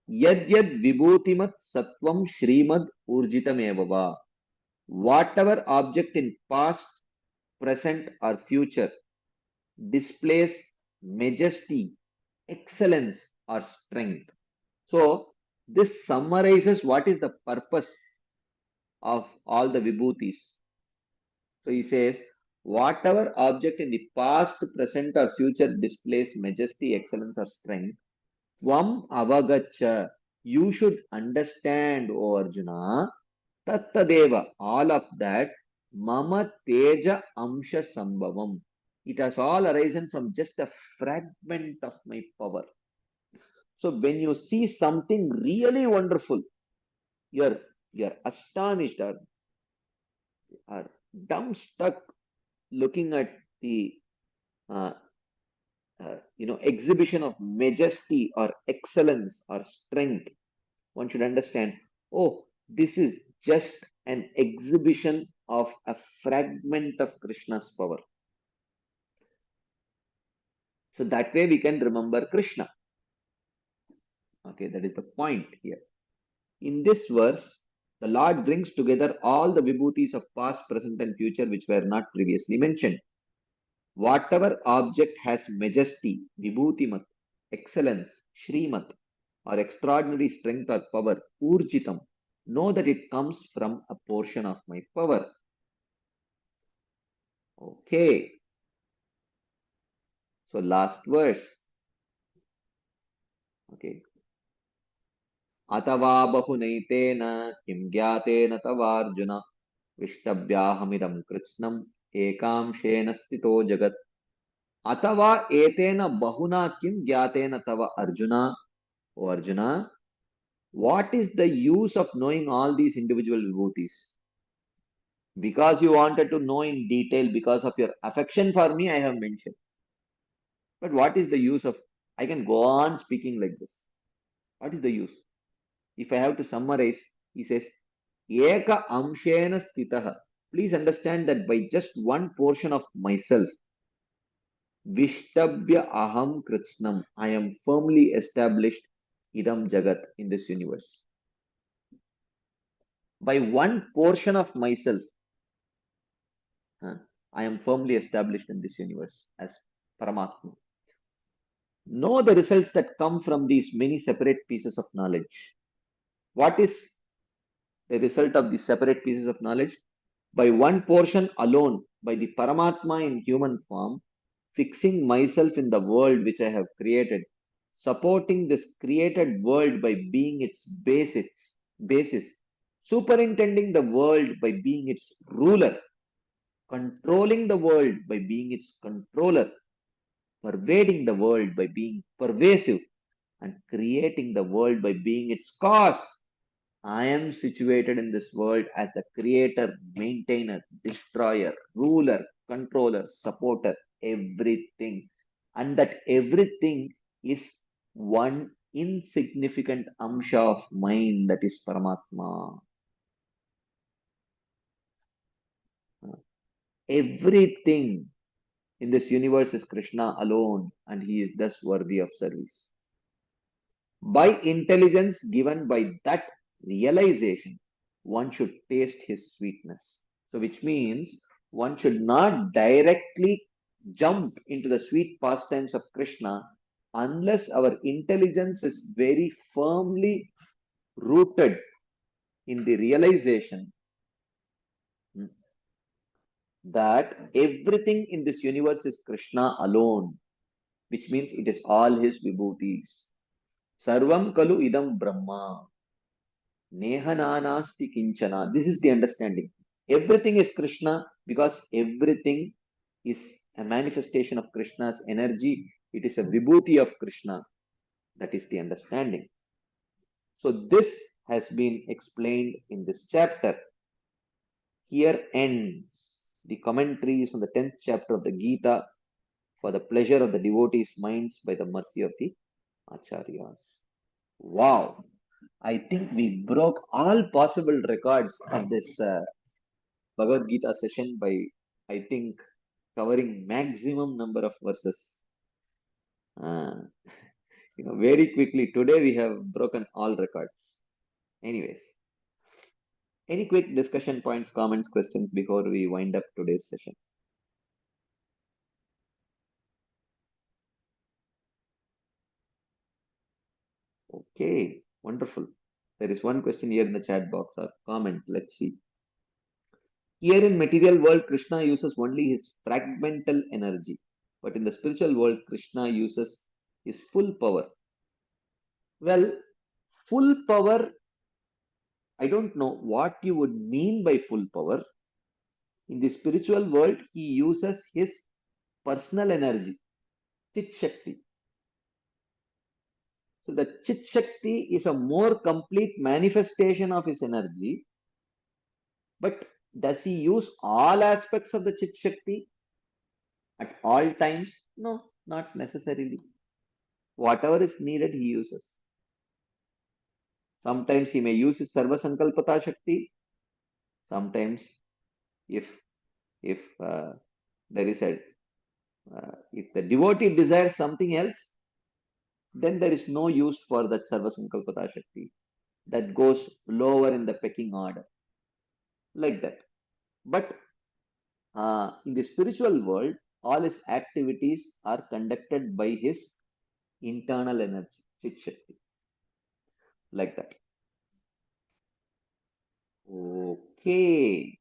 Yad yad vibhutimat satvam Shrimad urjitam evava. Whatever object in past, present, or future displays majesty, excellence, or strength. So, this summarizes what is the purpose of all the vibhutis. So, he says, whatever object in the past, present, or future displays majesty, excellence, or strength, Tvam avagacha, you should understand, O Arjuna, Tattadeva, all of that, Mama Teja Amsha Sambhavam. It has all arisen from just a fragment of my power. So when you see something really wonderful, you're astonished or dumbstruck looking at the uh, exhibition of majesty or excellence or strength. One should understand, oh, this is just an exhibition of a fragment of Krishna's power. So that way we can remember Krishna. Okay, that is the point here. In this verse, the Lord brings together all the vibhutis of past, present, and future which were not previously mentioned. Whatever object has majesty, vibhutimat, excellence, shrimat, or extraordinary strength or power, urjitam, know that it comes from a portion of my power. Okay. So last verse. Okay. Atava bahunaitena kim gyatena tavarjuna vishtabhyahamidam kritsnam ekam shena stito jagat. Atava etena bahuna kim gyatena tava Arjuna. O Arjuna, what is the use of knowing all these individual vibhutis? Because you wanted to know in detail, because of your affection for me, I have mentioned. But what is the use of, I can go on speaking like this. What is the use? If I have to summarize, he says, Eka amshena stitaha. Please understand that by just one portion of myself, Vishtabhya aham kritsnam, I am firmly established idam jagat in this universe. By one portion of myself, I am firmly established in this universe as Paramatma. Know the results that come from these many separate pieces of knowledge. What is the result of these separate pieces of knowledge? By one portion alone, by the Paramatma in human form, fixing myself in the world which I have created, supporting this created world by being its basis, superintending the world by being its ruler, controlling the world by being its controller, pervading the world by being pervasive, and creating the world by being its cause. I am situated in this world as the creator, maintainer, destroyer, ruler, controller, supporter, everything. And that everything is one insignificant amsha of mind, that is Paramatma. Everything in this universe is Krishna alone, and he is thus worthy of service. By intelligence given by that realization, one should taste his sweetness. So, which means one should not directly jump into the sweet pastimes of Krishna unless our intelligence is very firmly rooted in the realization that everything in this universe is Krishna alone, which means it is all his vibhutis. Sarvam kalu idam Brahma. Nehananasti kinchana. This is the understanding. Everything is Krishna because everything is a manifestation of Krishna's energy. It is a vibhuti of Krishna. That is the understanding. So this has been explained in this chapter. Here ends the commentaries on the 10th chapter of the Gita for the pleasure of the devotees' minds by the mercy of the Acharyas. Wow! I think we broke all possible records of this Bhagavad Gita session by, I think, covering maximum number of verses. Uh, very quickly today we have broken all records. Anyways, any quick discussion points, comments, questions before we wind up today's session? Okay, wonderful. There is one question here in the chat box or comment. Let's see. Here in material world, Krishna uses only his fragmental energy. But in the spiritual world, Krishna uses his full power. Well, full power, I don't know what you would mean by full power. In the spiritual world, he uses his personal energy, Chit Shakti. So the Chit Shakti is a more complete manifestation of his energy. But does he use all aspects of the Chit Shakti at all times? No, not necessarily. Whatever is needed, he uses. Sometimes he may use his Sarva Sankalpata Shakti. Sometimes, if there is a if the devotee desires something else, then there is no use for that Sarva Sankalpata Shakti. That goes lower in the pecking order, like that. But in the spiritual world, all his activities are conducted by his internal energy, Chit Shakti, like that. Okay.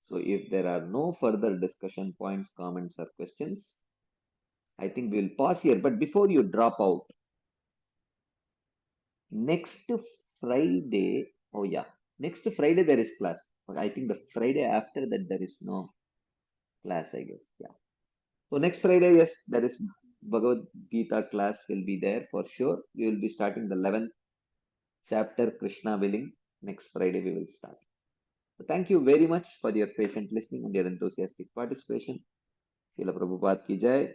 So if there are no further discussion points, comments, or questions, I think we'll pause here. But before you drop out, next Friday, oh yeah, next Friday there is class. I think the Friday after that there is no class, I guess. Yeah. So next Friday, yes, there is Bhagavad Gita class will be there for sure. We will be starting the 11th chapter, Krishna willing. Next Friday we will start. So thank you very much for your patient listening and your enthusiastic participation. Srila Prabhupada ki jai.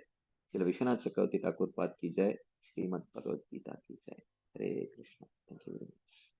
Srila Vishwanath Chakravarti Thakur Pad ki jai. Srimad Bhagavad Gita ki jai. Hare Krishna. Thank you very much.